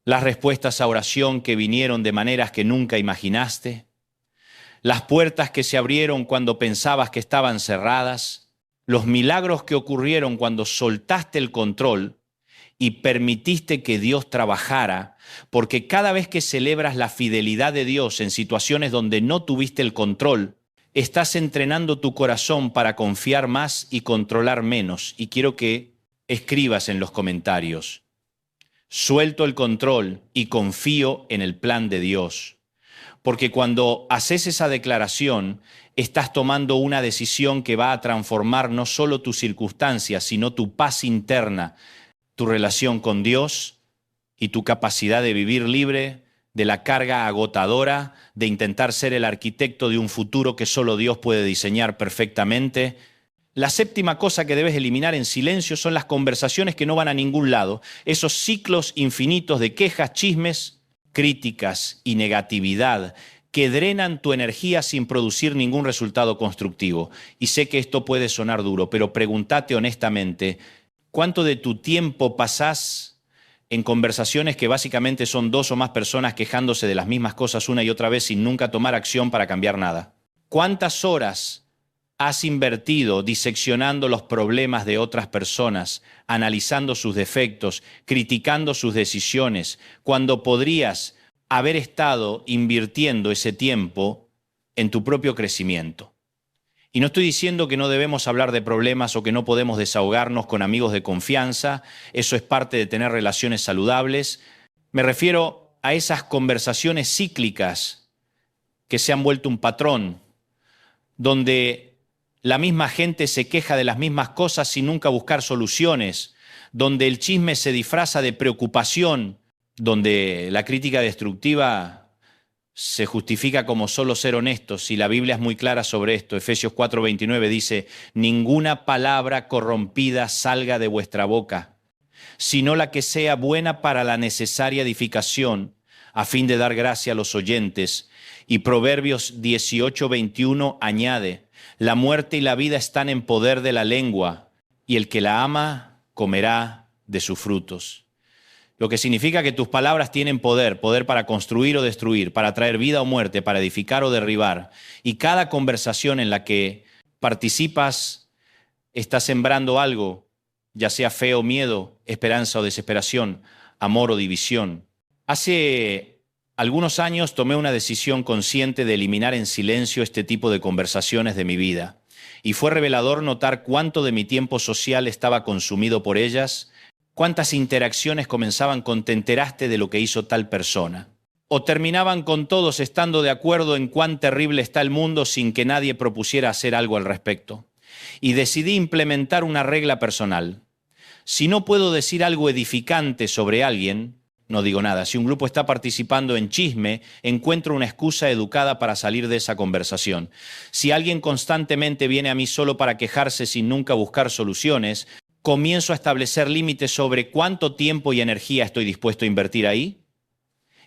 las respuestas a oración que vinieron de maneras que nunca imaginaste, las puertas que se abrieron cuando pensabas que estaban cerradas, los milagros que ocurrieron cuando soltaste el control y permitiste que Dios trabajara, porque cada vez que celebras la fidelidad de Dios en situaciones donde no tuviste el control, estás entrenando tu corazón para confiar más y controlar menos. Y quiero que escribas en los comentarios: suelto el control y confío en el plan de Dios. Porque cuando haces esa declaración, estás tomando una decisión que va a transformar no solo tus circunstancias, sino tu paz interna, tu relación con Dios y tu capacidad de vivir libre de la carga agotadora de intentar ser el arquitecto de un futuro que solo Dios puede diseñar perfectamente. La séptima cosa que debes eliminar en silencio son las conversaciones que no van a ningún lado, esos ciclos infinitos de quejas, chismes, críticas y negatividad que drenan tu energía sin producir ningún resultado constructivo. Y sé que esto puede sonar duro, pero pregúntate honestamente, ¿cuánto de tu tiempo pasás en conversaciones que básicamente son 2 o más personas quejándose de las mismas cosas una y otra vez sin nunca tomar acción para cambiar nada? ¿Cuántas horas has invertido diseccionando los problemas de otras personas, analizando sus defectos, criticando sus decisiones, cuando podrías haber estado invirtiendo ese tiempo en tu propio crecimiento? Y no estoy diciendo que no debemos hablar de problemas o que no podemos desahogarnos con amigos de confianza, eso es parte de tener relaciones saludables. Me refiero a esas conversaciones cíclicas que se han vuelto un patrón, donde la misma gente se queja de las mismas cosas sin nunca buscar soluciones, donde el chisme se disfraza de preocupación, donde la crítica destructiva se justifica como solo ser honestos, y la Biblia es muy clara sobre esto. Efesios 4:29 dice: ninguna palabra corrompida salga de vuestra boca, sino la que sea buena para la necesaria edificación, a fin de dar gracia a los oyentes. Y Proverbios 18:21 añade: La muerte y la vida están en poder de la lengua, y el que la ama comerá de sus frutos. Lo que significa que tus palabras tienen poder, poder para construir o destruir, para traer vida o muerte, para edificar o derribar. Y cada conversación en la que participas está sembrando algo, ya sea fe o miedo, esperanza o desesperación, amor o división. Hace algunos años tomé una decisión consciente de eliminar en silencio este tipo de conversaciones de mi vida. Y fue revelador notar cuánto de mi tiempo social estaba consumido por ellas. ¿Cuántas interacciones comenzaban con "te enteraste de lo que hizo tal persona?" O terminaban con todos estando de acuerdo en cuán terrible está el mundo sin que nadie propusiera hacer algo al respecto. Y decidí implementar una regla personal. Si no puedo decir algo edificante sobre alguien, no digo nada. Si un grupo está participando en chisme, encuentro una excusa educada para salir de esa conversación. Si alguien constantemente viene a mí solo para quejarse sin nunca buscar soluciones, comienzo a establecer límites sobre cuánto tiempo y energía estoy dispuesto a invertir ahí.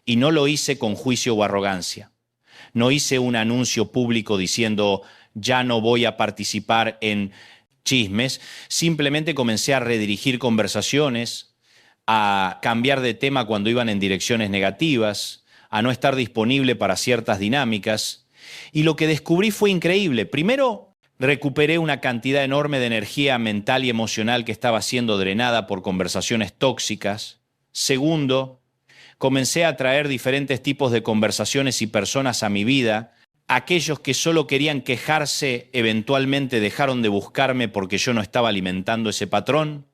Y no lo hice con juicio o arrogancia. No hice un anuncio público diciendo ya no voy a participar en chismes. Simplemente comencé a redirigir conversaciones, a cambiar de tema cuando iban en direcciones negativas, a no estar disponible para ciertas dinámicas. Y lo que descubrí fue increíble. Primero, recuperé una cantidad enorme de energía mental y emocional que estaba siendo drenada por conversaciones tóxicas. Segundo, comencé a traer diferentes tipos de conversaciones y personas a mi vida. Aquellos que solo querían quejarse eventualmente dejaron de buscarme porque yo no estaba alimentando ese patrón.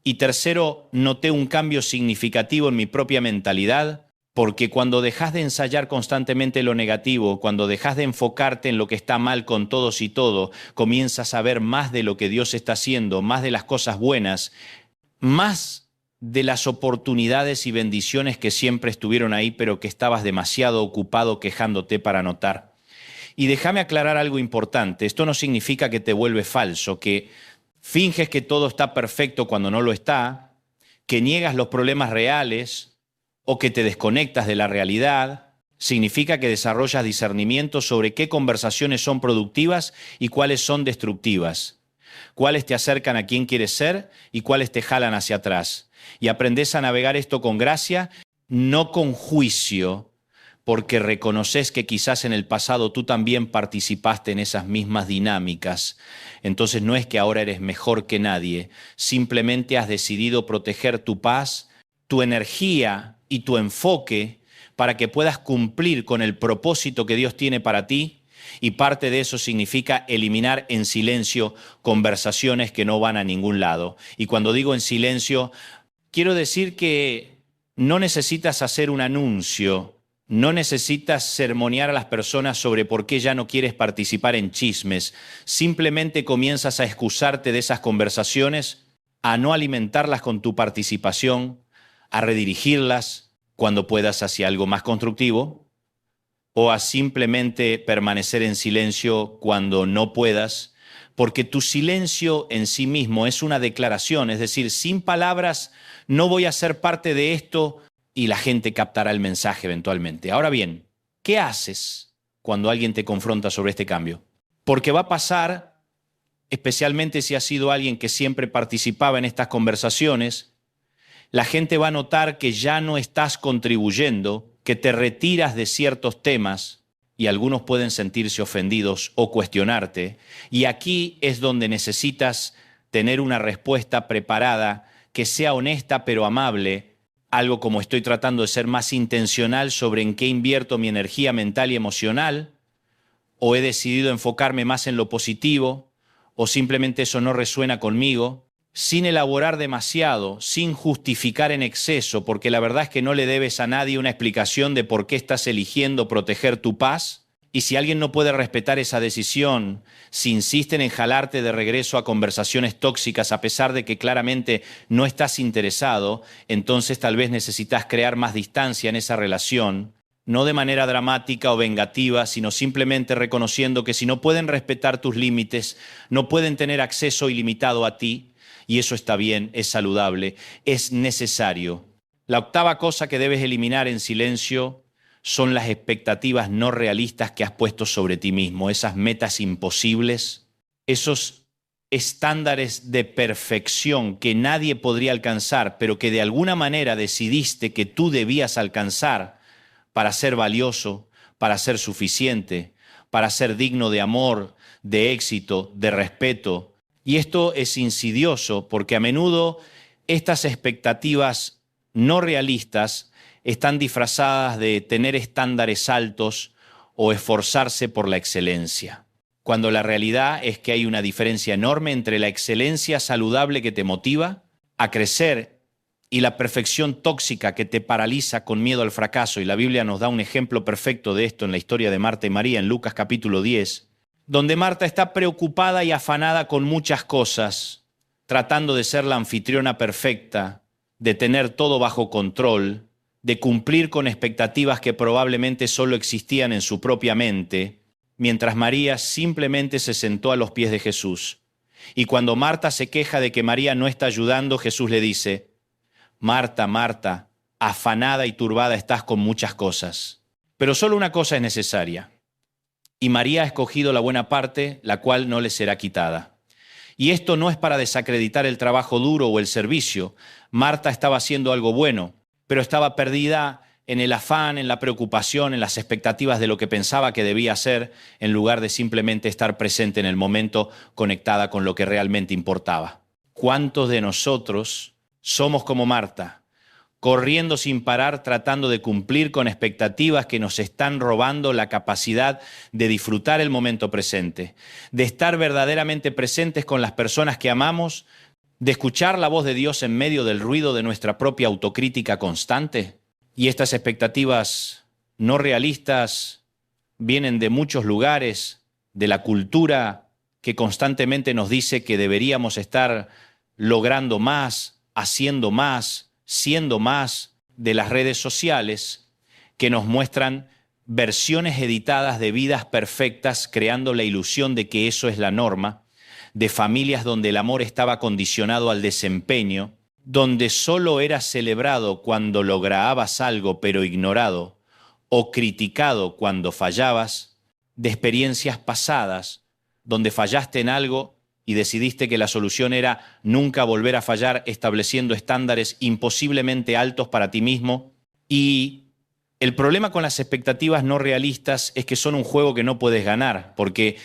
Y tercero, noté un cambio significativo en mi propia mentalidad. Porque cuando dejas de ensayar constantemente lo negativo, cuando dejas de enfocarte en lo que está mal con todos y todo, comienzas a ver más de lo que Dios está haciendo, más de las cosas buenas, más de las oportunidades y bendiciones que siempre estuvieron ahí, pero que estabas demasiado ocupado quejándote para notar. Y déjame aclarar algo importante. Esto no significa que te vuelves falso, que finges que todo está perfecto cuando no lo está, que niegas los problemas reales, o que te desconectas de la realidad. Significa que desarrollas discernimiento sobre qué conversaciones son productivas y cuáles son destructivas, cuáles te acercan a quien quieres ser y cuáles te jalan hacia atrás. Y aprendes a navegar esto con gracia, no con juicio, porque reconoces que quizás en el pasado tú también participaste en esas mismas dinámicas. Entonces no es que ahora eres mejor que nadie, simplemente has decidido proteger tu paz, tu energía y tu enfoque para que puedas cumplir con el propósito que Dios tiene para ti, y parte de eso significa eliminar en silencio conversaciones que no van a ningún lado. Y cuando digo en silencio, quiero decir que no necesitas hacer un anuncio, no necesitas sermonear a las personas sobre por qué ya no quieres participar en chismes, simplemente comienzas a excusarte de esas conversaciones, a no alimentarlas con tu participación, a redirigirlas cuando puedas hacia algo más constructivo, o a simplemente permanecer en silencio cuando no puedas, porque tu silencio en sí mismo es una declaración, es decir, sin palabras no voy a ser parte de esto y la gente captará el mensaje eventualmente. Ahora bien, ¿qué haces cuando alguien te confronta sobre este cambio? Porque va a pasar, especialmente si has sido alguien que siempre participaba en estas conversaciones, la gente va a notar que ya no estás contribuyendo, que te retiras de ciertos temas y algunos pueden sentirse ofendidos o cuestionarte. Y aquí es donde necesitas tener una respuesta preparada que sea honesta pero amable, algo como estoy tratando de ser más intencional sobre en qué invierto mi energía mental y emocional, o he decidido enfocarme más en lo positivo, o simplemente eso no resuena conmigo, sin elaborar demasiado, sin justificar en exceso, porque la verdad es que no le debes a nadie una explicación de por qué estás eligiendo proteger tu paz. Y si alguien no puede respetar esa decisión, si insisten en jalarte de regreso a conversaciones tóxicas a pesar de que claramente no estás interesado, entonces tal vez necesitas crear más distancia en esa relación, no de manera dramática o vengativa, sino simplemente reconociendo que si no pueden respetar tus límites, no pueden tener acceso ilimitado a ti. Y eso está bien, es saludable, es necesario. La octava cosa que debes eliminar en silencio son las expectativas no realistas que has puesto sobre ti mismo, esas metas imposibles, esos estándares de perfección que nadie podría alcanzar, pero que de alguna manera decidiste que tú debías alcanzar para ser valioso, para ser suficiente, para ser digno de amor, de éxito, de respeto. Y esto es insidioso porque a menudo estas expectativas no realistas están disfrazadas de tener estándares altos o esforzarse por la excelencia, cuando la realidad es que hay una diferencia enorme entre la excelencia saludable que te motiva a crecer y la perfección tóxica que te paraliza con miedo al fracaso. Y la Biblia nos da un ejemplo perfecto de esto en la historia de Marta y María en Lucas capítulo 10, donde Marta está preocupada y afanada con muchas cosas, tratando de ser la anfitriona perfecta, de tener todo bajo control, de cumplir con expectativas que probablemente solo existían en su propia mente, mientras María simplemente se sentó a los pies de Jesús. Y cuando Marta se queja de que María no está ayudando, Jesús le dice: Marta, Marta, afanada y turbada estás con muchas cosas, pero solo una cosa es necesaria. Y María ha escogido la buena parte, la cual no le será quitada. Y esto no es para desacreditar el trabajo duro o el servicio. Marta estaba haciendo algo bueno, pero estaba perdida en el afán, en la preocupación, en las expectativas de lo que pensaba que debía hacer, en lugar de simplemente estar presente en el momento, conectada con lo que realmente importaba. ¿Cuántos de nosotros somos como Marta, corriendo sin parar, tratando de cumplir con expectativas que nos están robando la capacidad de disfrutar el momento presente, de estar verdaderamente presentes con las personas que amamos, de escuchar la voz de Dios en medio del ruido de nuestra propia autocrítica constante? Y estas expectativas no realistas vienen de muchos lugares, de la cultura que constantemente nos dice que deberíamos estar logrando más, haciendo más, siendo más, de las redes sociales que nos muestran versiones editadas de vidas perfectas, creando la ilusión de que eso es la norma, de familias donde el amor estaba condicionado al desempeño, donde solo era celebrado cuando lograbas algo pero ignorado o criticado cuando fallabas, de experiencias pasadas donde fallaste en algo y decidiste que la solución era nunca volver a fallar, estableciendo estándares imposiblemente altos para ti mismo. Y el problema con las expectativas no realistas es que son un juego que no puedes ganar, porque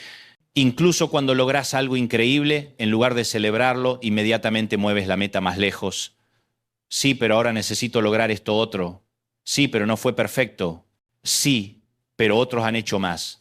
incluso cuando logras algo increíble, en lugar de celebrarlo, inmediatamente mueves la meta más lejos. Sí, pero ahora necesito lograr esto otro. Sí, pero no fue perfecto. Sí, pero otros han hecho más.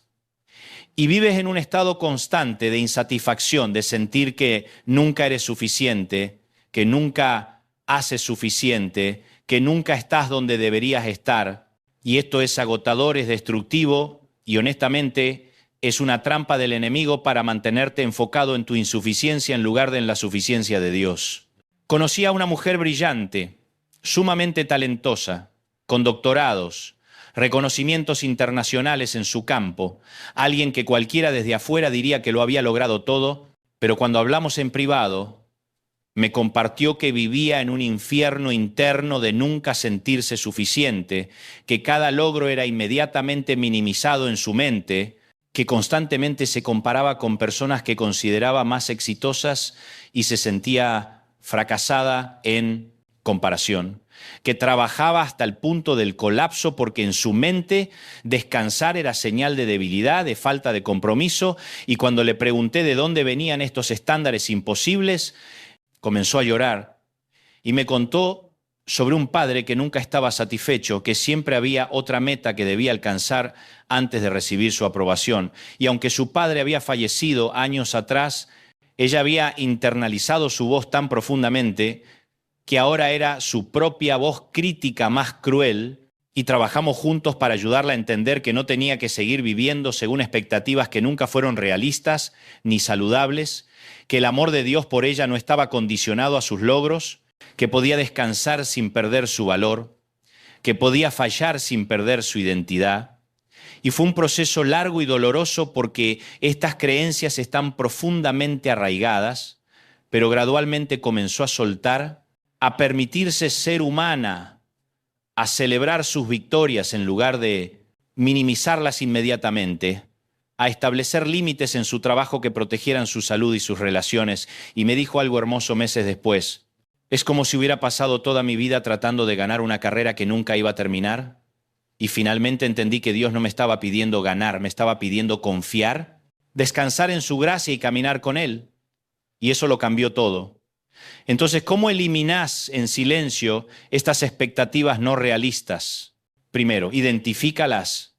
Y vives en un estado constante de insatisfacción, de sentir que nunca eres suficiente, que nunca haces suficiente, que nunca estás donde deberías estar. Y esto es agotador, es destructivo y honestamente es una trampa del enemigo para mantenerte enfocado en tu insuficiencia en lugar de en la suficiencia de Dios. Conocí a una mujer brillante, sumamente talentosa, con doctorados, reconocimientos internacionales en su campo, alguien que cualquiera desde afuera diría que lo había logrado todo, pero cuando hablamos en privado, me compartió que vivía en un infierno interno de nunca sentirse suficiente, que cada logro era inmediatamente minimizado en su mente, que constantemente se comparaba con personas que consideraba más exitosas y se sentía fracasada en comparación, que trabajaba hasta el punto del colapso porque en su mente descansar era señal de debilidad, de falta de compromiso, y cuando le pregunté de dónde venían estos estándares imposibles, comenzó a llorar y me contó sobre un padre que nunca estaba satisfecho, que siempre había otra meta que debía alcanzar antes de recibir su aprobación. Y aunque su padre había fallecido años atrás, ella había internalizado su voz tan profundamente que ahora era su propia voz crítica más cruel, y trabajamos juntos para ayudarla a entender que no tenía que seguir viviendo según expectativas que nunca fueron realistas ni saludables, que el amor de Dios por ella no estaba condicionado a sus logros, que podía descansar sin perder su valor, que podía fallar sin perder su identidad. Y fue un proceso largo y doloroso porque estas creencias están profundamente arraigadas, pero gradualmente comenzó a soltar, a permitirse ser humana, a celebrar sus victorias en lugar de minimizarlas inmediatamente, a establecer límites en su trabajo que protegieran su salud y sus relaciones, y me dijo algo hermoso meses después. Es como si hubiera pasado toda mi vida tratando de ganar una carrera que nunca iba a terminar, y finalmente entendí que Dios no me estaba pidiendo ganar, me estaba pidiendo confiar, descansar en su gracia y caminar con Él. Y eso lo cambió todo. Entonces, ¿cómo eliminás en silencio estas expectativas no realistas? Primero, identifícalas.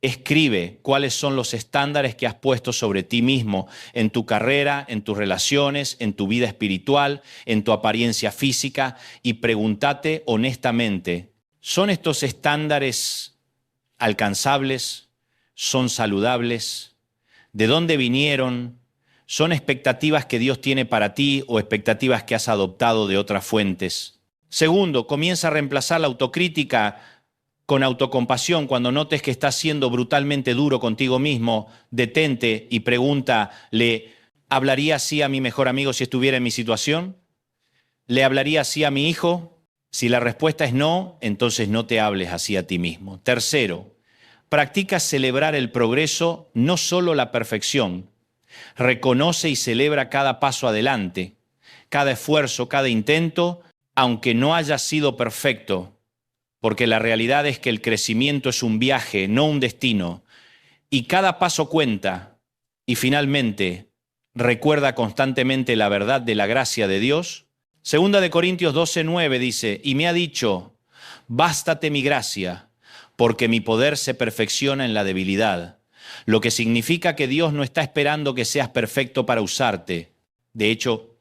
Escribe cuáles son los estándares que has puesto sobre ti mismo en tu carrera, en tus relaciones, en tu vida espiritual, en tu apariencia física, y pregúntate honestamente, ¿son estos estándares alcanzables? ¿Son saludables? ¿De dónde vinieron? ¿Son expectativas que Dios tiene para ti o expectativas que has adoptado de otras fuentes? Segundo, comienza a reemplazar la autocrítica con autocompasión. Cuando notes que estás siendo brutalmente duro contigo mismo, detente y pregunta, ¿le hablaría así a mi mejor amigo si estuviera en mi situación? ¿Le hablaría así a mi hijo? Si la respuesta es no, entonces no te hables así a ti mismo. Tercero, practica celebrar el progreso, no solo la perfección. Reconoce y celebra cada paso adelante, cada esfuerzo, cada intento, aunque no haya sido perfecto, porque la realidad es que el crecimiento es un viaje, no un destino, y cada paso cuenta. Y finalmente, recuerda constantemente la verdad de la gracia de Dios. Segunda de Corintios 12:9 dice, y me ha dicho, bástate mi gracia, porque mi poder se perfecciona en la debilidad. Lo que significa que Dios no está esperando que seas perfecto para usarte. De hecho,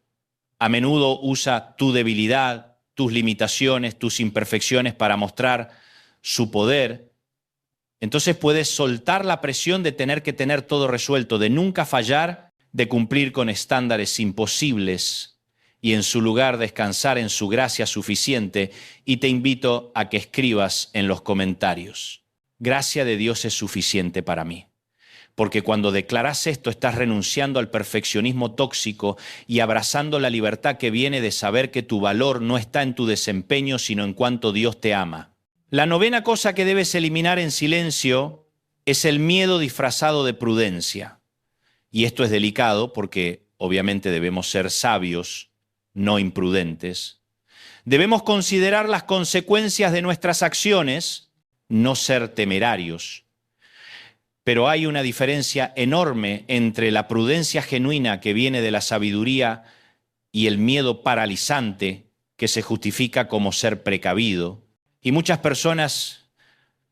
a menudo usa tu debilidad, tus limitaciones, tus imperfecciones para mostrar su poder. Entonces puedes soltar la presión de tener que tener todo resuelto, de nunca fallar, de cumplir con estándares imposibles y en su lugar descansar en su gracia suficiente. Y te invito a que escribas en los comentarios, gracia de Dios es suficiente para mí. Porque cuando declaras esto, estás renunciando al perfeccionismo tóxico y abrazando la libertad que viene de saber que tu valor no está en tu desempeño, sino en cuanto Dios te ama. La novena cosa que debes eliminar en silencio es el miedo disfrazado de prudencia. Y esto es delicado porque obviamente debemos ser sabios, no imprudentes. Debemos considerar las consecuencias de nuestras acciones, no ser temerarios. Pero hay una diferencia enorme entre la prudencia genuina que viene de la sabiduría y el miedo paralizante que se justifica como ser precavido. Y muchas personas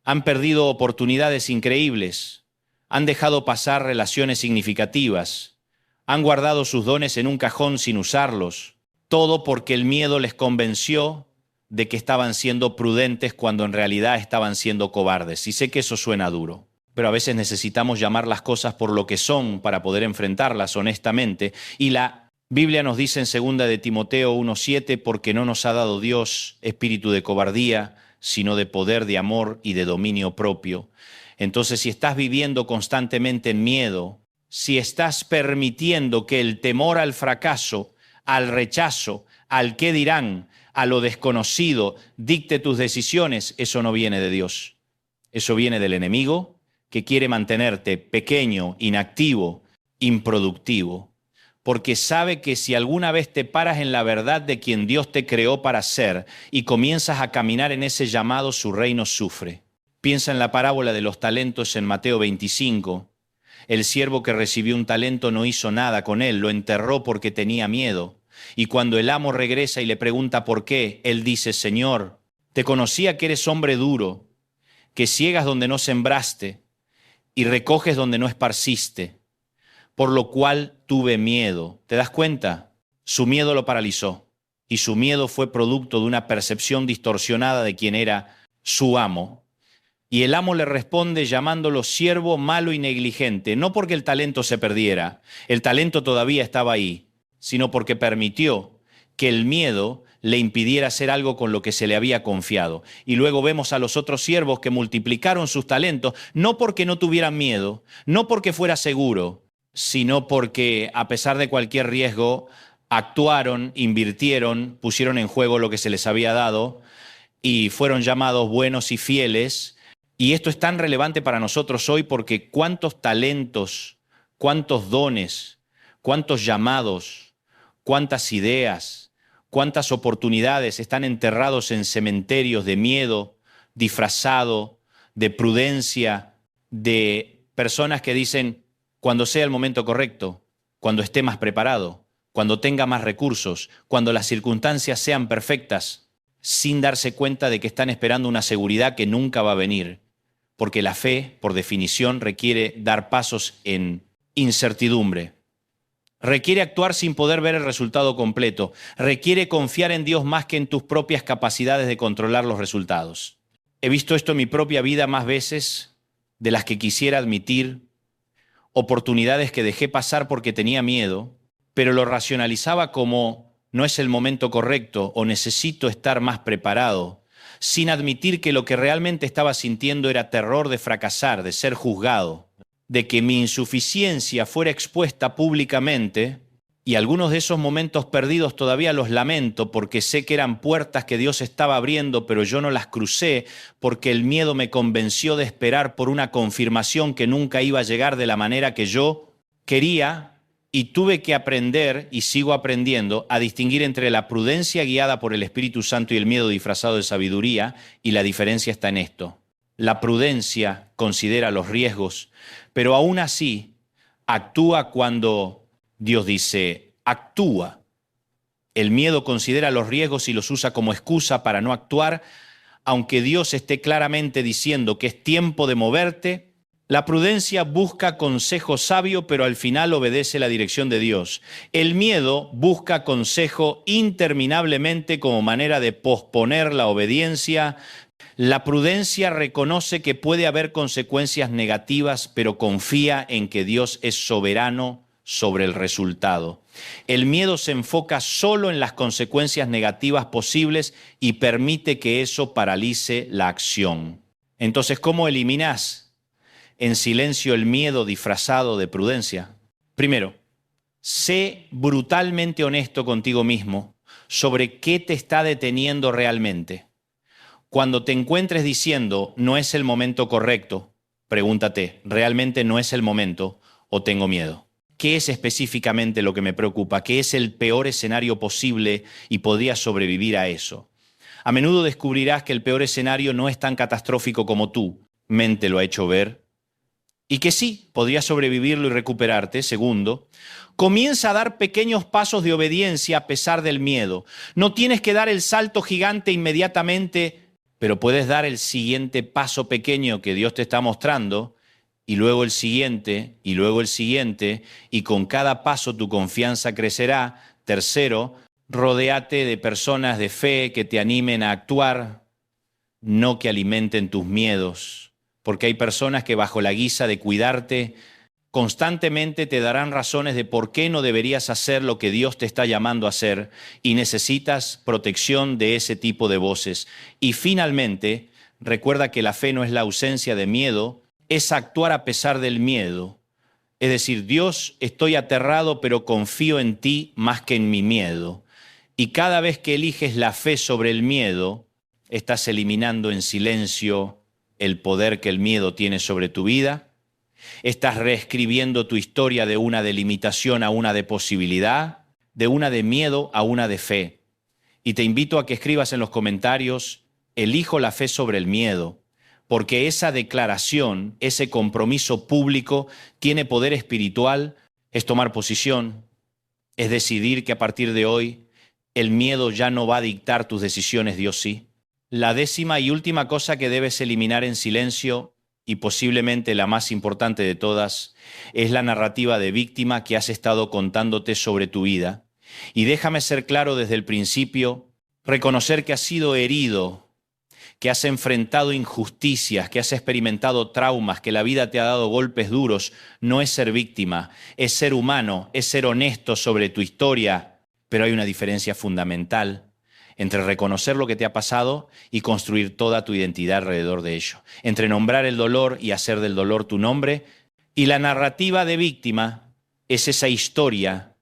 han perdido oportunidades increíbles, han dejado pasar relaciones significativas, han guardado sus dones en un cajón sin usarlos, todo porque el miedo les convenció de que estaban siendo prudentes cuando en realidad estaban siendo cobardes. Y sé que eso suena duro, pero a veces necesitamos llamar las cosas por lo que son para poder enfrentarlas honestamente. Y la Biblia nos dice en 2 de Timoteo 1:7, porque no nos ha dado Dios espíritu de cobardía, sino de poder, de amor y de dominio propio. Entonces, si estás viviendo constantemente en miedo, si estás permitiendo que el temor al fracaso, al rechazo, al qué dirán, a lo desconocido, dicte tus decisiones, eso no viene de Dios. Eso viene del enemigo, que quiere mantenerte pequeño, inactivo, improductivo, porque sabe que si alguna vez te paras en la verdad de quien Dios te creó para ser y comienzas a caminar en ese llamado, su reino sufre. Piensa en la parábola de los talentos en Mateo 25. El siervo que recibió un talento no hizo nada con él, lo enterró porque tenía miedo. Y cuando el amo regresa y le pregunta por qué, él dice, Señor, te conocía que eres hombre duro, que ciegas donde no sembraste y recoges donde no esparciste, por lo cual tuve miedo. ¿Te das cuenta? Su miedo lo paralizó y su miedo fue producto de una percepción distorsionada de quién era su amo. Y el amo le responde llamándolo siervo malo y negligente, no porque el talento se perdiera, el talento todavía estaba ahí, sino porque permitió que el miedo le impidiera hacer algo con lo que se le había confiado. Y luego vemos a los otros siervos que multiplicaron sus talentos, no porque no tuvieran miedo, no porque fuera seguro, sino porque a pesar de cualquier riesgo, actuaron, invirtieron, pusieron en juego lo que se les había dado, y fueron llamados buenos y fieles. Y esto es tan relevante para nosotros hoy porque cuántos talentos, cuántos dones, cuántos llamados, cuántas ideas, cuántas oportunidades están enterrados en cementerios de miedo, disfrazado, de prudencia, de personas que dicen, cuando sea el momento correcto, cuando esté más preparado, cuando tenga más recursos, cuando las circunstancias sean perfectas, sin darse cuenta de que están esperando una seguridad que nunca va a venir, porque la fe, por definición, requiere dar pasos en incertidumbre. Requiere actuar sin poder ver el resultado completo. Requiere confiar en Dios más que en tus propias capacidades de controlar los resultados. He visto esto en mi propia vida más veces de las que quisiera admitir, oportunidades que dejé pasar porque tenía miedo, pero lo racionalizaba como no es el momento correcto o necesito estar más preparado, sin admitir que lo que realmente estaba sintiendo era terror de fracasar, de ser juzgado, de que mi insuficiencia fuera expuesta públicamente, y algunos de esos momentos perdidos todavía los lamento porque sé que eran puertas que Dios estaba abriendo, pero yo no las crucé porque el miedo me convenció de esperar por una confirmación que nunca iba a llegar de la manera que yo quería, y tuve que aprender, y sigo aprendiendo, a distinguir entre la prudencia guiada por el Espíritu Santo y el miedo disfrazado de sabiduría, y la diferencia está en esto. La prudencia considera los riesgos, pero aún así actúa cuando Dios dice, actúa. El miedo considera los riesgos y los usa como excusa para no actuar, aunque Dios esté claramente diciendo que es tiempo de moverte. La prudencia busca consejo sabio, pero al final obedece la dirección de Dios. El miedo busca consejo interminablemente como manera de posponer la obediencia. La prudencia reconoce que puede haber consecuencias negativas, pero confía en que Dios es soberano sobre el resultado. El miedo se enfoca solo en las consecuencias negativas posibles y permite que eso paralice la acción. Entonces, ¿cómo eliminas en silencio el miedo disfrazado de prudencia? Primero, sé brutalmente honesto contigo mismo sobre qué te está deteniendo realmente. Cuando te encuentres diciendo no es el momento correcto, pregúntate, ¿realmente no es el momento o tengo miedo? ¿Qué es específicamente lo que me preocupa? ¿Qué es el peor escenario posible y podría sobrevivir a eso? A menudo descubrirás que el peor escenario no es tan catastrófico como tu mente lo ha hecho ver, y que sí, podrías sobrevivirlo y recuperarte. Segundo, comienza a dar pequeños pasos de obediencia a pesar del miedo. No tienes que dar el salto gigante inmediatamente, pero puedes dar el siguiente paso pequeño que Dios te está mostrando, y luego el siguiente, y luego el siguiente, y con cada paso tu confianza crecerá. Tercero, rodéate de personas de fe que te animen a actuar, no que alimenten tus miedos. Porque hay personas que bajo la guisa de cuidarte, constantemente te darán razones de por qué no deberías hacer lo que Dios te está llamando a hacer, y necesitas protección de ese tipo de voces. Y finalmente, recuerda que la fe no es la ausencia de miedo, es actuar a pesar del miedo. Es decir, Dios, estoy aterrado, pero confío en ti más que en mi miedo. Y cada vez que eliges la fe sobre el miedo, estás eliminando en silencio el poder que el miedo tiene sobre tu vida. Estás reescribiendo tu historia de una de limitación a una de posibilidad, de una de miedo a una de fe. Y te invito a que escribas en los comentarios, elijo la fe sobre el miedo, porque esa declaración, ese compromiso público tiene poder espiritual, es tomar posición, es decidir que a partir de hoy el miedo ya no va a dictar tus decisiones, Dios sí. La décima y última cosa que debes eliminar en silencio, y posiblemente la más importante de todas, es la narrativa de víctima que has estado contándote sobre tu vida. Y déjame ser claro desde el principio, reconocer que has sido herido, que has enfrentado injusticias, que has experimentado traumas, que la vida te ha dado golpes duros, no es ser víctima, es ser humano, es ser honesto sobre tu historia, pero hay una diferencia fundamental entre reconocer lo que te ha pasado y construir toda tu identidad alrededor de ello, entre nombrar el dolor y hacer del dolor tu nombre. Y la narrativa de víctima es esa historia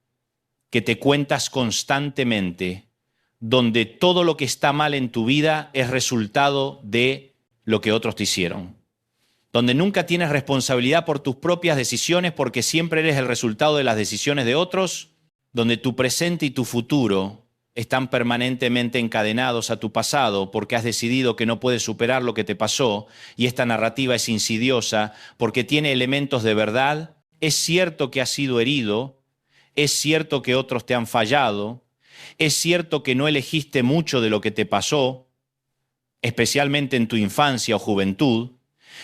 que te cuentas constantemente donde todo lo que está mal en tu vida es resultado de lo que otros te hicieron, donde nunca tienes responsabilidad por tus propias decisiones porque siempre eres el resultado de las decisiones de otros, donde tu presente y tu futuro están permanentemente encadenados a tu pasado porque has decidido que no puedes superar lo que te pasó y esta narrativa es insidiosa porque tiene elementos de verdad. Es cierto que has sido herido, es cierto que otros te han fallado, es cierto que no elegiste mucho de lo que te pasó, especialmente en tu infancia o juventud,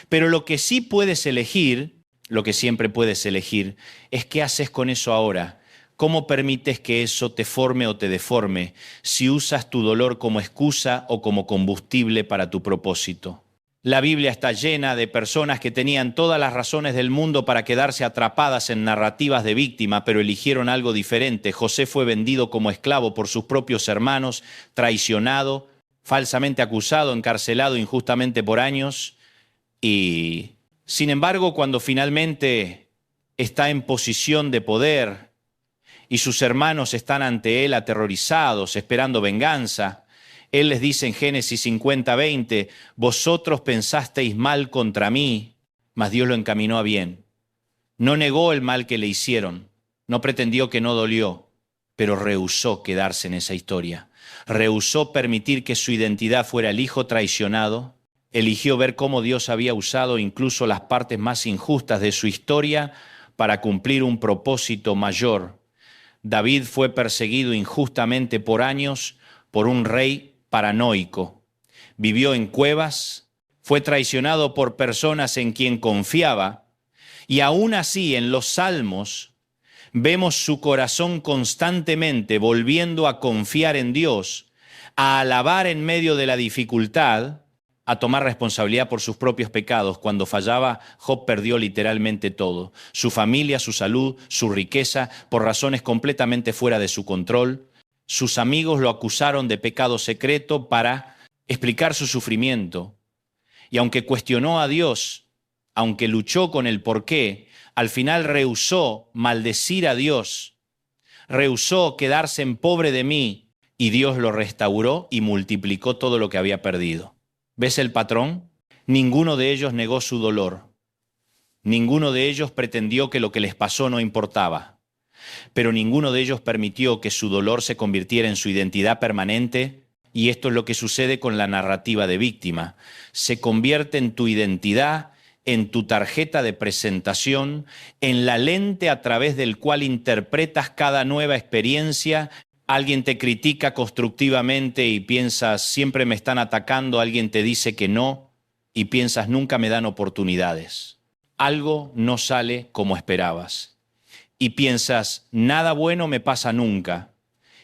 pero lo que sí puedes elegir, lo que siempre puedes elegir, es qué haces con eso ahora. ¿Cómo permites que eso te forme o te deforme? Si usas tu dolor como excusa o como combustible para tu propósito. La Biblia está llena de personas que tenían todas las razones del mundo para quedarse atrapadas en narrativas de víctima, pero eligieron algo diferente. José fue vendido como esclavo por sus propios hermanos, traicionado, falsamente acusado, encarcelado injustamente por años. Y, sin embargo, cuando finalmente está en posición de poder y sus hermanos están ante él aterrorizados, esperando venganza, él les dice en Génesis 50:20, vosotros pensasteis mal contra mí, mas Dios lo encaminó a bien. No negó el mal que le hicieron, no pretendió que no dolió, pero rehusó quedarse en esa historia. Rehusó permitir que su identidad fuera el hijo traicionado. Eligió ver cómo Dios había usado incluso las partes más injustas de su historia para cumplir un propósito mayor. David fue perseguido injustamente por años por un rey paranoico. Vivió en cuevas, fue traicionado por personas en quien confiaba, y aún así en los Salmos vemos su corazón constantemente volviendo a confiar en Dios, a alabar en medio de la dificultad, a tomar responsabilidad por sus propios pecados. Cuando fallaba, Job perdió literalmente todo: su familia, su salud, su riqueza, por razones completamente fuera de su control. Sus amigos lo acusaron de pecado secreto para explicar su sufrimiento. Y aunque cuestionó a Dios, aunque luchó con el porqué, al final rehusó maldecir a Dios, rehusó quedarse en pobre de mí, y Dios lo restauró y multiplicó todo lo que había perdido. ¿Ves el patrón? Ninguno de ellos negó su dolor. Ninguno de ellos pretendió que lo que les pasó no importaba. Pero ninguno de ellos permitió que su dolor se convirtiera en su identidad permanente, y esto es lo que sucede con la narrativa de víctima. Se convierte en tu identidad, en tu tarjeta de presentación, en la lente a través del cual interpretas cada nueva experiencia. Alguien te critica constructivamente y piensas, siempre me están atacando. Alguien te dice que no y piensas, nunca me dan oportunidades. Algo no sale como esperabas. Y piensas, nada bueno me pasa nunca.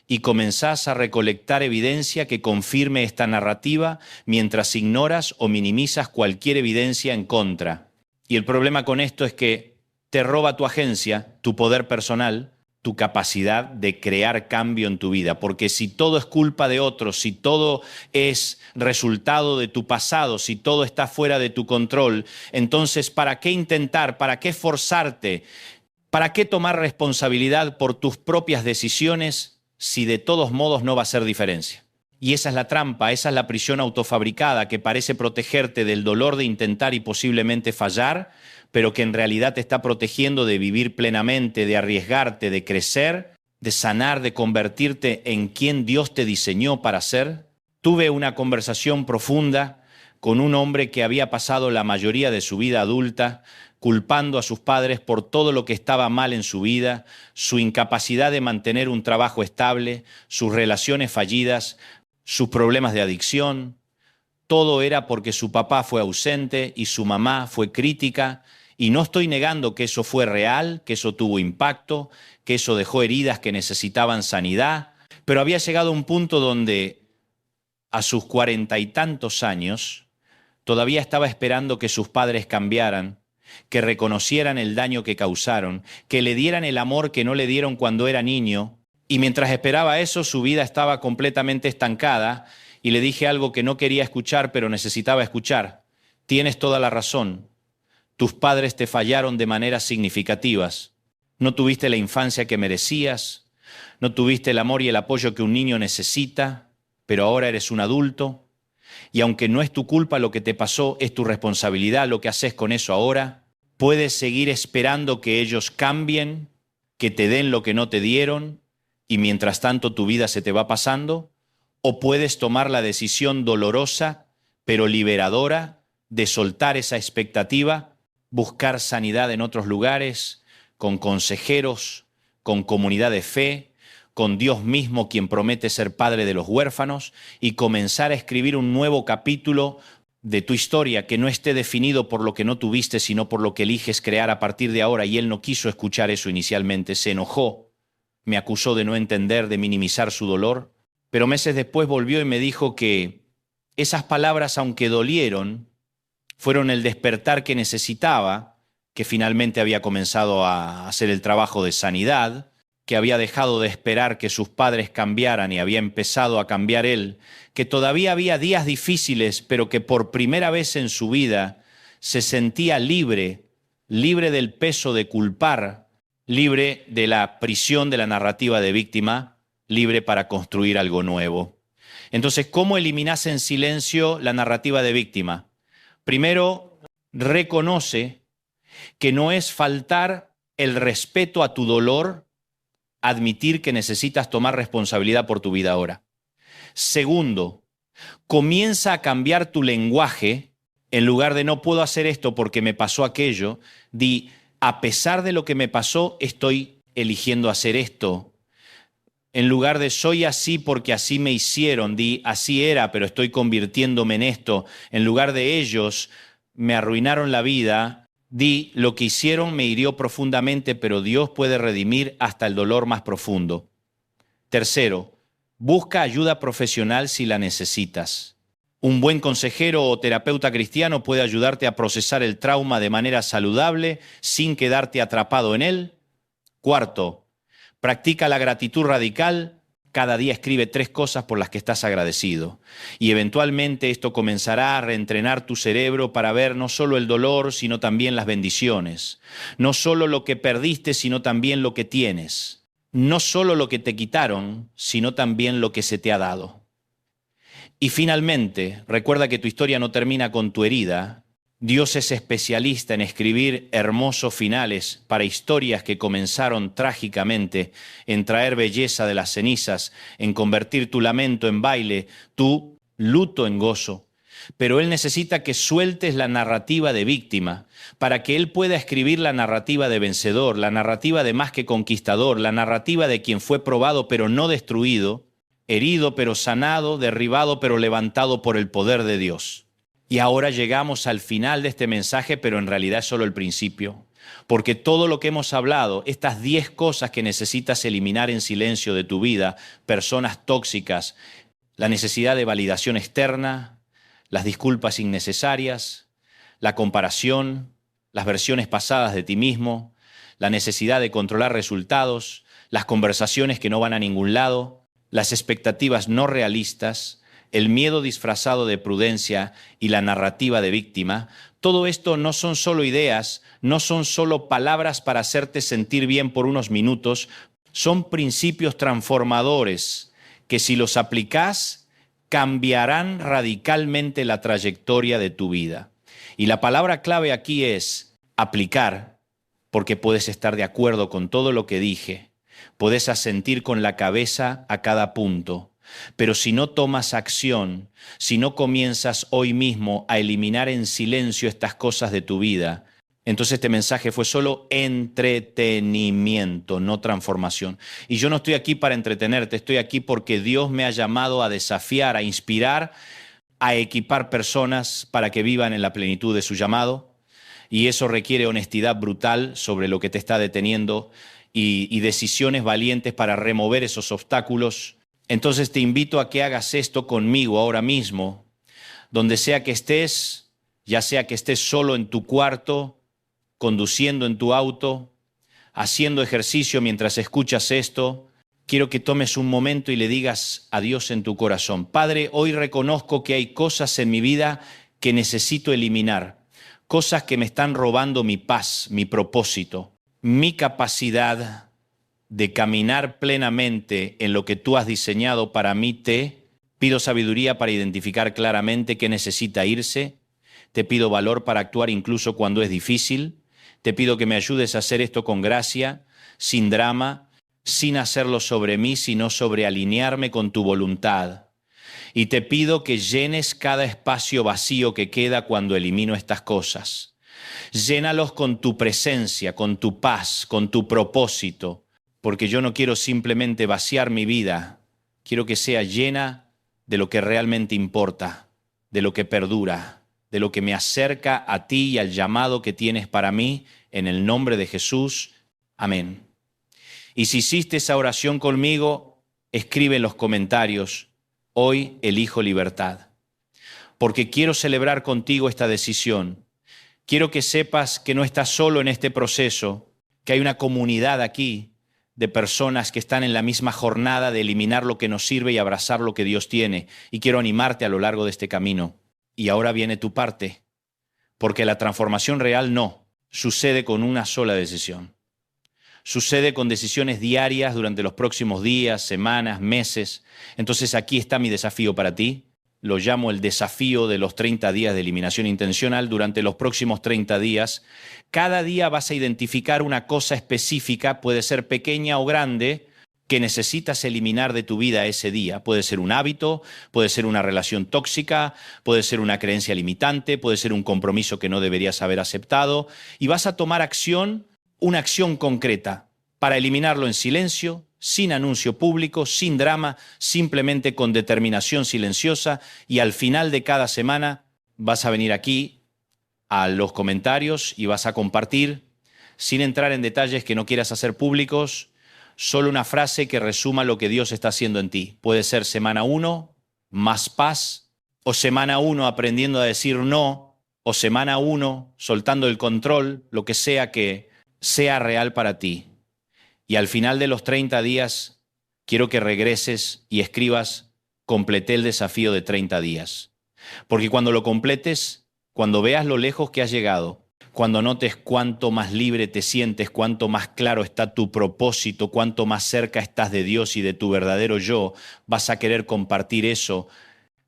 Y comenzás a recolectar evidencia que confirme esta narrativa mientras ignoras o minimizas cualquier evidencia en contra. Y el problema con esto es que te roba tu agencia, tu poder personal, tu capacidad de crear cambio en tu vida. Porque si todo es culpa de otros, si todo es resultado de tu pasado, si todo está fuera de tu control, entonces ¿para qué intentar? ¿Para qué esforzarte? ¿Para qué tomar responsabilidad por tus propias decisiones si de todos modos no va a hacer diferencia? Y esa es la trampa, esa es la prisión autofabricada que parece protegerte del dolor de intentar y posiblemente fallar, pero que en realidad te está protegiendo de vivir plenamente, de arriesgarte, de crecer, de sanar, de convertirte en quien Dios te diseñó para ser. Tuve una conversación profunda con un hombre que había pasado la mayoría de su vida adulta culpando a sus padres por todo lo que estaba mal en su vida, su incapacidad de mantener un trabajo estable, sus relaciones fallidas, sus problemas de adicción. Todo era porque su papá fue ausente y su mamá fue crítica. Y no estoy negando que eso fue real, que eso tuvo impacto, que eso dejó heridas que necesitaban sanidad, pero había llegado a un punto donde a sus 40 y tantos años todavía estaba esperando que sus padres cambiaran, que reconocieran el daño que causaron, que le dieran el amor que no le dieron cuando era niño. Y mientras esperaba eso, su vida estaba completamente estancada. Y le dije algo que no quería escuchar, pero necesitaba escuchar. Tienes toda la razón. Tus padres te fallaron de maneras significativas. No tuviste la infancia que merecías. No tuviste el amor y el apoyo que un niño necesita, pero ahora eres un adulto. Y aunque no es tu culpa lo que te pasó, es tu responsabilidad lo que haces con eso ahora. Puedes seguir esperando que ellos cambien, que te den lo que no te dieron, y mientras tanto tu vida se te va pasando. O puedes tomar la decisión dolorosa, pero liberadora, de soltar esa expectativa, buscar sanidad en otros lugares, con consejeros, con comunidad de fe, con Dios mismo quien promete ser padre de los huérfanos, y comenzar a escribir un nuevo capítulo de tu historia que no esté definido por lo que no tuviste, sino por lo que eliges crear a partir de ahora. Y él no quiso escuchar eso inicialmente, se enojó, me acusó de no entender, de minimizar su dolor, pero meses después volvió y me dijo que esas palabras, aunque dolieron, fueron el despertar que necesitaba, que finalmente había comenzado a hacer el trabajo de sanidad, que había dejado de esperar que sus padres cambiaran y había empezado a cambiar él, que todavía había días difíciles, pero que por primera vez en su vida se sentía libre, libre del peso de culpar, libre de la prisión de la narrativa de víctima, libre para construir algo nuevo. Entonces, ¿cómo eliminás en silencio la narrativa de víctima? Primero, reconoce que no es faltar el respeto a tu dolor admitir que necesitas tomar responsabilidad por tu vida ahora. Segundo, comienza a cambiar tu lenguaje. En lugar de no puedo hacer esto porque me pasó aquello, di, a pesar de lo que me pasó, estoy eligiendo hacer esto. En lugar de soy así porque así me hicieron, di, así era, pero estoy convirtiéndome en esto. En lugar de ellos me arruinaron la vida, di, lo que hicieron me hirió profundamente, pero Dios puede redimir hasta el dolor más profundo. Tercero, busca ayuda profesional si la necesitas. Un buen consejero o terapeuta cristiano puede ayudarte a procesar el trauma de manera saludable sin quedarte atrapado en él. Cuarto, practica la gratitud radical. Cada día escribe 3 cosas por las que estás agradecido. Y eventualmente esto comenzará a reentrenar tu cerebro para ver no solo el dolor, sino también las bendiciones. No solo lo que perdiste, sino también lo que tienes. No solo lo que te quitaron, sino también lo que se te ha dado. Y finalmente, recuerda que tu historia no termina con tu herida. Dios es especialista en escribir hermosos finales para historias que comenzaron trágicamente, en traer belleza de las cenizas, en convertir tu lamento en baile, tu luto en gozo. Pero Él necesita que sueltes la narrativa de víctima para que Él pueda escribir la narrativa de vencedor, la narrativa de más que conquistador, la narrativa de quien fue probado pero no destruido, herido pero sanado, derribado pero levantado por el poder de Dios. Y ahora llegamos al final de este mensaje, pero en realidad es solo el principio. Porque todo lo que hemos hablado, estas 10 cosas que necesitas eliminar en silencio de tu vida, personas tóxicas, la necesidad de validación externa, las disculpas innecesarias, la comparación, las versiones pasadas de ti mismo, la necesidad de controlar resultados, las conversaciones que no van a ningún lado, las expectativas no realistas, el miedo disfrazado de prudencia y la narrativa de víctima, todo esto no son solo ideas, no son solo palabras para hacerte sentir bien por unos minutos, son principios transformadores que si los aplicás cambiarán radicalmente la trayectoria de tu vida. Y la palabra clave aquí es aplicar, porque puedes estar de acuerdo con todo lo que dije, puedes asentir con la cabeza a cada punto. Pero si no tomas acción, si no comienzas hoy mismo a eliminar en silencio estas cosas de tu vida, entonces este mensaje fue solo entretenimiento, no transformación. Y yo no estoy aquí para entretenerte, estoy aquí porque Dios me ha llamado a desafiar, a inspirar, a equipar personas para que vivan en la plenitud de su llamado. Y eso requiere honestidad brutal sobre lo que te está deteniendo y decisiones valientes para remover esos obstáculos. Entonces te invito a que hagas esto conmigo ahora mismo, donde sea que estés, ya sea que estés solo en tu cuarto, conduciendo en tu auto, haciendo ejercicio mientras escuchas esto. Quiero que tomes un momento y le digas a Dios en tu corazón: Padre, hoy reconozco que hay cosas en mi vida que necesito eliminar, cosas que me están robando mi paz, mi propósito, mi capacidad de caminar plenamente en lo que tú has diseñado para mí, te pido sabiduría para identificar claramente qué necesita irse. Te pido valor para actuar incluso cuando es difícil. Te pido que me ayudes a hacer esto con gracia, sin drama, sin hacerlo sobre mí, sino sobre alinearme con tu voluntad. Y te pido que llenes cada espacio vacío que queda cuando elimino estas cosas. Llénalos con tu presencia, con tu paz, con tu propósito, porque yo no quiero simplemente vaciar mi vida, quiero que sea llena de lo que realmente importa, de lo que perdura, de lo que me acerca a ti y al llamado que tienes para mí, en el nombre de Jesús. Amén. Y si hiciste esa oración conmigo, escribe en los comentarios: hoy elijo libertad, porque quiero celebrar contigo esta decisión. Quiero que sepas que no estás solo en este proceso, que hay una comunidad aquí de personas que están en la misma jornada de eliminar lo que nos sirve y abrazar lo que Dios tiene. Y quiero animarte a lo largo de este camino. Y ahora viene tu parte, porque la transformación real no sucede con una sola decisión. Sucede con decisiones diarias durante los próximos días, semanas, meses. Entonces aquí está mi desafío para ti. Lo llamo el desafío de los 30 días de eliminación intencional. Durante los próximos 30 días, cada día vas a identificar una cosa específica, puede ser pequeña o grande, que necesitas eliminar de tu vida ese día. Puede ser un hábito, puede ser una relación tóxica, puede ser una creencia limitante, puede ser un compromiso que no deberías haber aceptado. Y vas a tomar acción, una acción concreta, para eliminarlo en silencio, sin anuncio público, sin drama, simplemente con determinación silenciosa. Y al final de cada semana vas a venir aquí a los comentarios y vas a compartir, sin entrar en detalles que no quieras hacer públicos, solo una frase que resuma lo que Dios está haciendo en ti. Puede ser semana 1, más paz, o semana 1 aprendiendo a decir no, o semana 1 soltando el control, lo que sea real para ti. Y al final de los 30 días, quiero que regreses y escribas: completé el desafío de 30 días. Porque cuando lo completes, cuando veas lo lejos que has llegado, cuando notes cuánto más libre te sientes, cuánto más claro está tu propósito, cuánto más cerca estás de Dios y de tu verdadero yo, vas a querer compartir eso.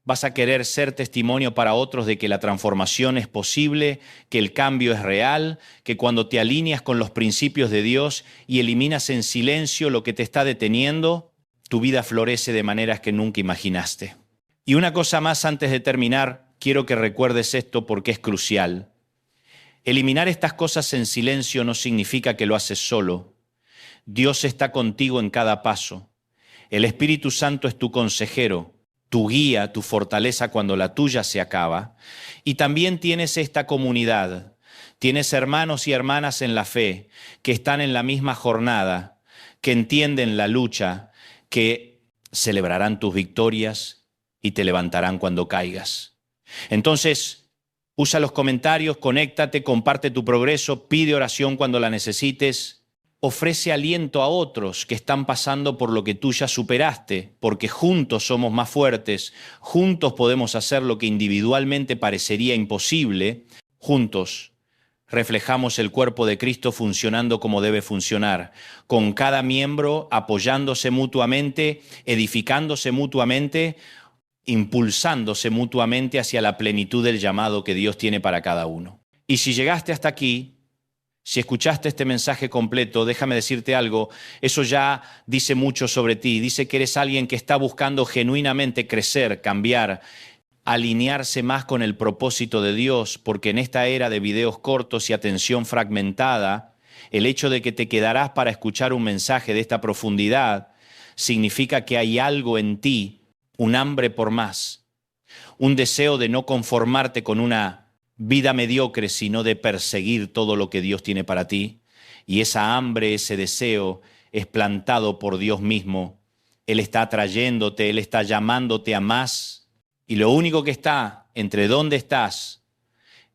Vas a querer ser testimonio para otros de que la transformación es posible, que el cambio es real, que cuando te alineas con los principios de Dios y eliminas en silencio lo que te está deteniendo, tu vida florece de maneras que nunca imaginaste. Y una cosa más antes de terminar, quiero que recuerdes esto porque es crucial. Eliminar estas cosas en silencio no significa que lo haces solo. Dios está contigo en cada paso. El Espíritu Santo es tu consejero, tu guía, tu fortaleza cuando la tuya se acaba. Y también tienes esta comunidad. Tienes hermanos y hermanas en la fe que están en la misma jornada, que entienden la lucha, que celebrarán tus victorias y te levantarán cuando caigas. Entonces, usa los comentarios, conéctate, comparte tu progreso, pide oración cuando la necesites. Ofrece aliento a otros que están pasando por lo que tú ya superaste, porque juntos somos más fuertes, juntos podemos hacer lo que individualmente parecería imposible, juntos reflejamos el cuerpo de Cristo funcionando como debe funcionar, con cada miembro apoyándose mutuamente, edificándose mutuamente, impulsándose mutuamente hacia la plenitud del llamado que Dios tiene para cada uno. Y si llegaste hasta aquí, si escuchaste este mensaje completo, déjame decirte algo, eso ya dice mucho sobre ti. Dice que eres alguien que está buscando genuinamente crecer, cambiar, alinearse más con el propósito de Dios, porque en esta era de videos cortos y atención fragmentada, el hecho de que te quedarás para escuchar un mensaje de esta profundidad significa que hay algo en ti, un hambre por más, un deseo de no conformarte con una vida mediocre, sino de perseguir todo lo que Dios tiene para ti. Y esa hambre, ese deseo es plantado por Dios mismo. Él está atrayéndote, Él está llamándote a más. Y lo único que está entre dónde estás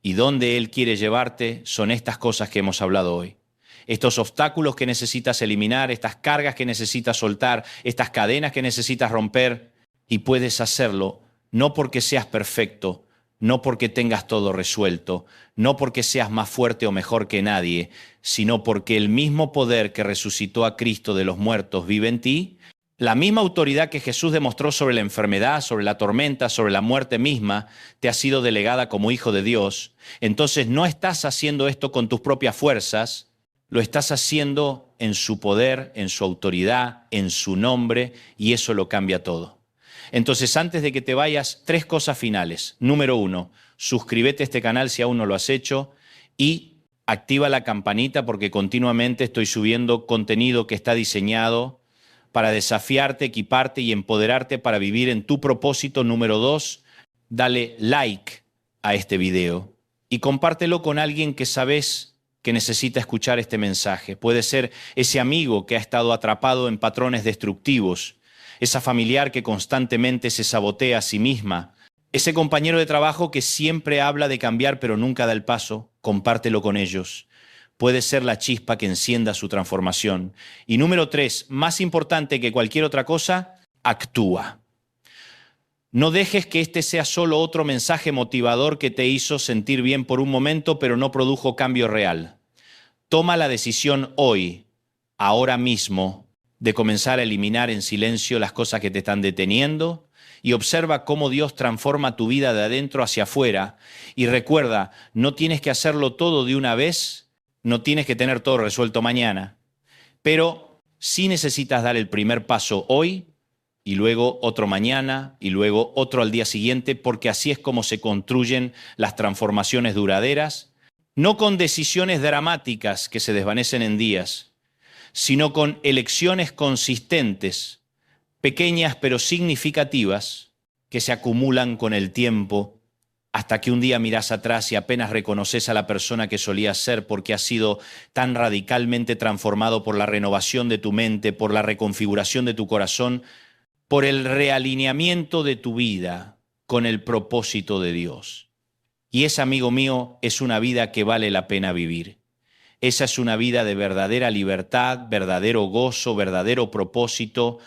y dónde Él quiere llevarte son estas cosas que hemos hablado hoy. Estos obstáculos que necesitas eliminar, estas cargas que necesitas soltar, estas cadenas que necesitas romper. Y puedes hacerlo no porque seas perfecto, no porque tengas todo resuelto, no porque seas más fuerte o mejor que nadie, sino porque el mismo poder que resucitó a Cristo de los muertos vive en ti. La misma autoridad que Jesús demostró sobre la enfermedad, sobre la tormenta, sobre la muerte misma, te ha sido delegada como hijo de Dios. Entonces no estás haciendo esto con tus propias fuerzas, lo estás haciendo en su poder, en su autoridad, en su nombre, y eso lo cambia todo. Entonces, antes de que te vayas, 3 cosas finales. Número 1, suscríbete a este canal si aún no lo has hecho y activa la campanita porque continuamente estoy subiendo contenido que está diseñado para desafiarte, equiparte y empoderarte para vivir en tu propósito. Número 2, dale like a este video y compártelo con alguien que sabes que necesita escuchar este mensaje. Puede ser ese amigo que ha estado atrapado en patrones destructivos, esa familiar que constantemente se sabotea a sí misma, ese compañero de trabajo que siempre habla de cambiar pero nunca da el paso. Compártelo con ellos. Puede ser la chispa que encienda su transformación. Y número 3, más importante que cualquier otra cosa, actúa. No dejes que este sea solo otro mensaje motivador que te hizo sentir bien por un momento, pero no produjo cambio real. Toma la decisión hoy, ahora mismo, de comenzar a eliminar en silencio las cosas que te están deteniendo y observa cómo Dios transforma tu vida de adentro hacia afuera. Y recuerda, no tienes que hacerlo todo de una vez. No tienes que tener todo resuelto mañana, pero sí necesitas dar el primer paso hoy y luego otro mañana y luego otro al día siguiente, porque así es como se construyen las transformaciones duraderas, no con decisiones dramáticas que se desvanecen en días, sino con elecciones consistentes, pequeñas pero significativas, que se acumulan con el tiempo hasta que un día miras atrás y apenas reconoces a la persona que solías ser porque has sido tan radicalmente transformado por la renovación de tu mente, por la reconfiguración de tu corazón, por el realineamiento de tu vida con el propósito de Dios. Y esa, amigo mío, es una vida que vale la pena vivir. Esa es una vida de verdadera libertad, verdadero gozo, verdadero propósito,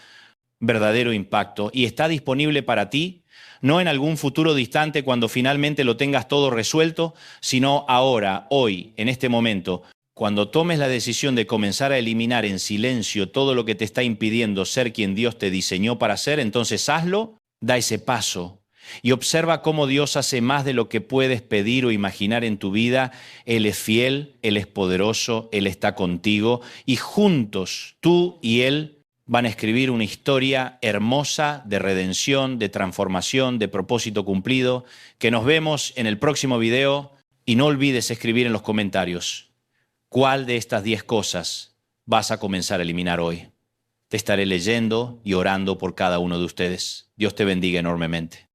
verdadero impacto. Y está disponible para ti, no en algún futuro distante cuando finalmente lo tengas todo resuelto, sino ahora, hoy, en este momento, cuando tomes la decisión de comenzar a eliminar en silencio todo lo que te está impidiendo ser quien Dios te diseñó para ser, entonces hazlo, da ese paso y observa cómo Dios hace más de lo que puedes pedir o imaginar en tu vida. Él es fiel, Él es poderoso, Él está contigo y juntos, tú y Él, van a escribir una historia hermosa de redención, de transformación, de propósito cumplido. Que nos vemos en el próximo video y no olvides escribir en los comentarios cuál de estas 10 cosas vas a comenzar a eliminar hoy. Te estaré leyendo y orando por cada uno de ustedes. Dios te bendiga enormemente.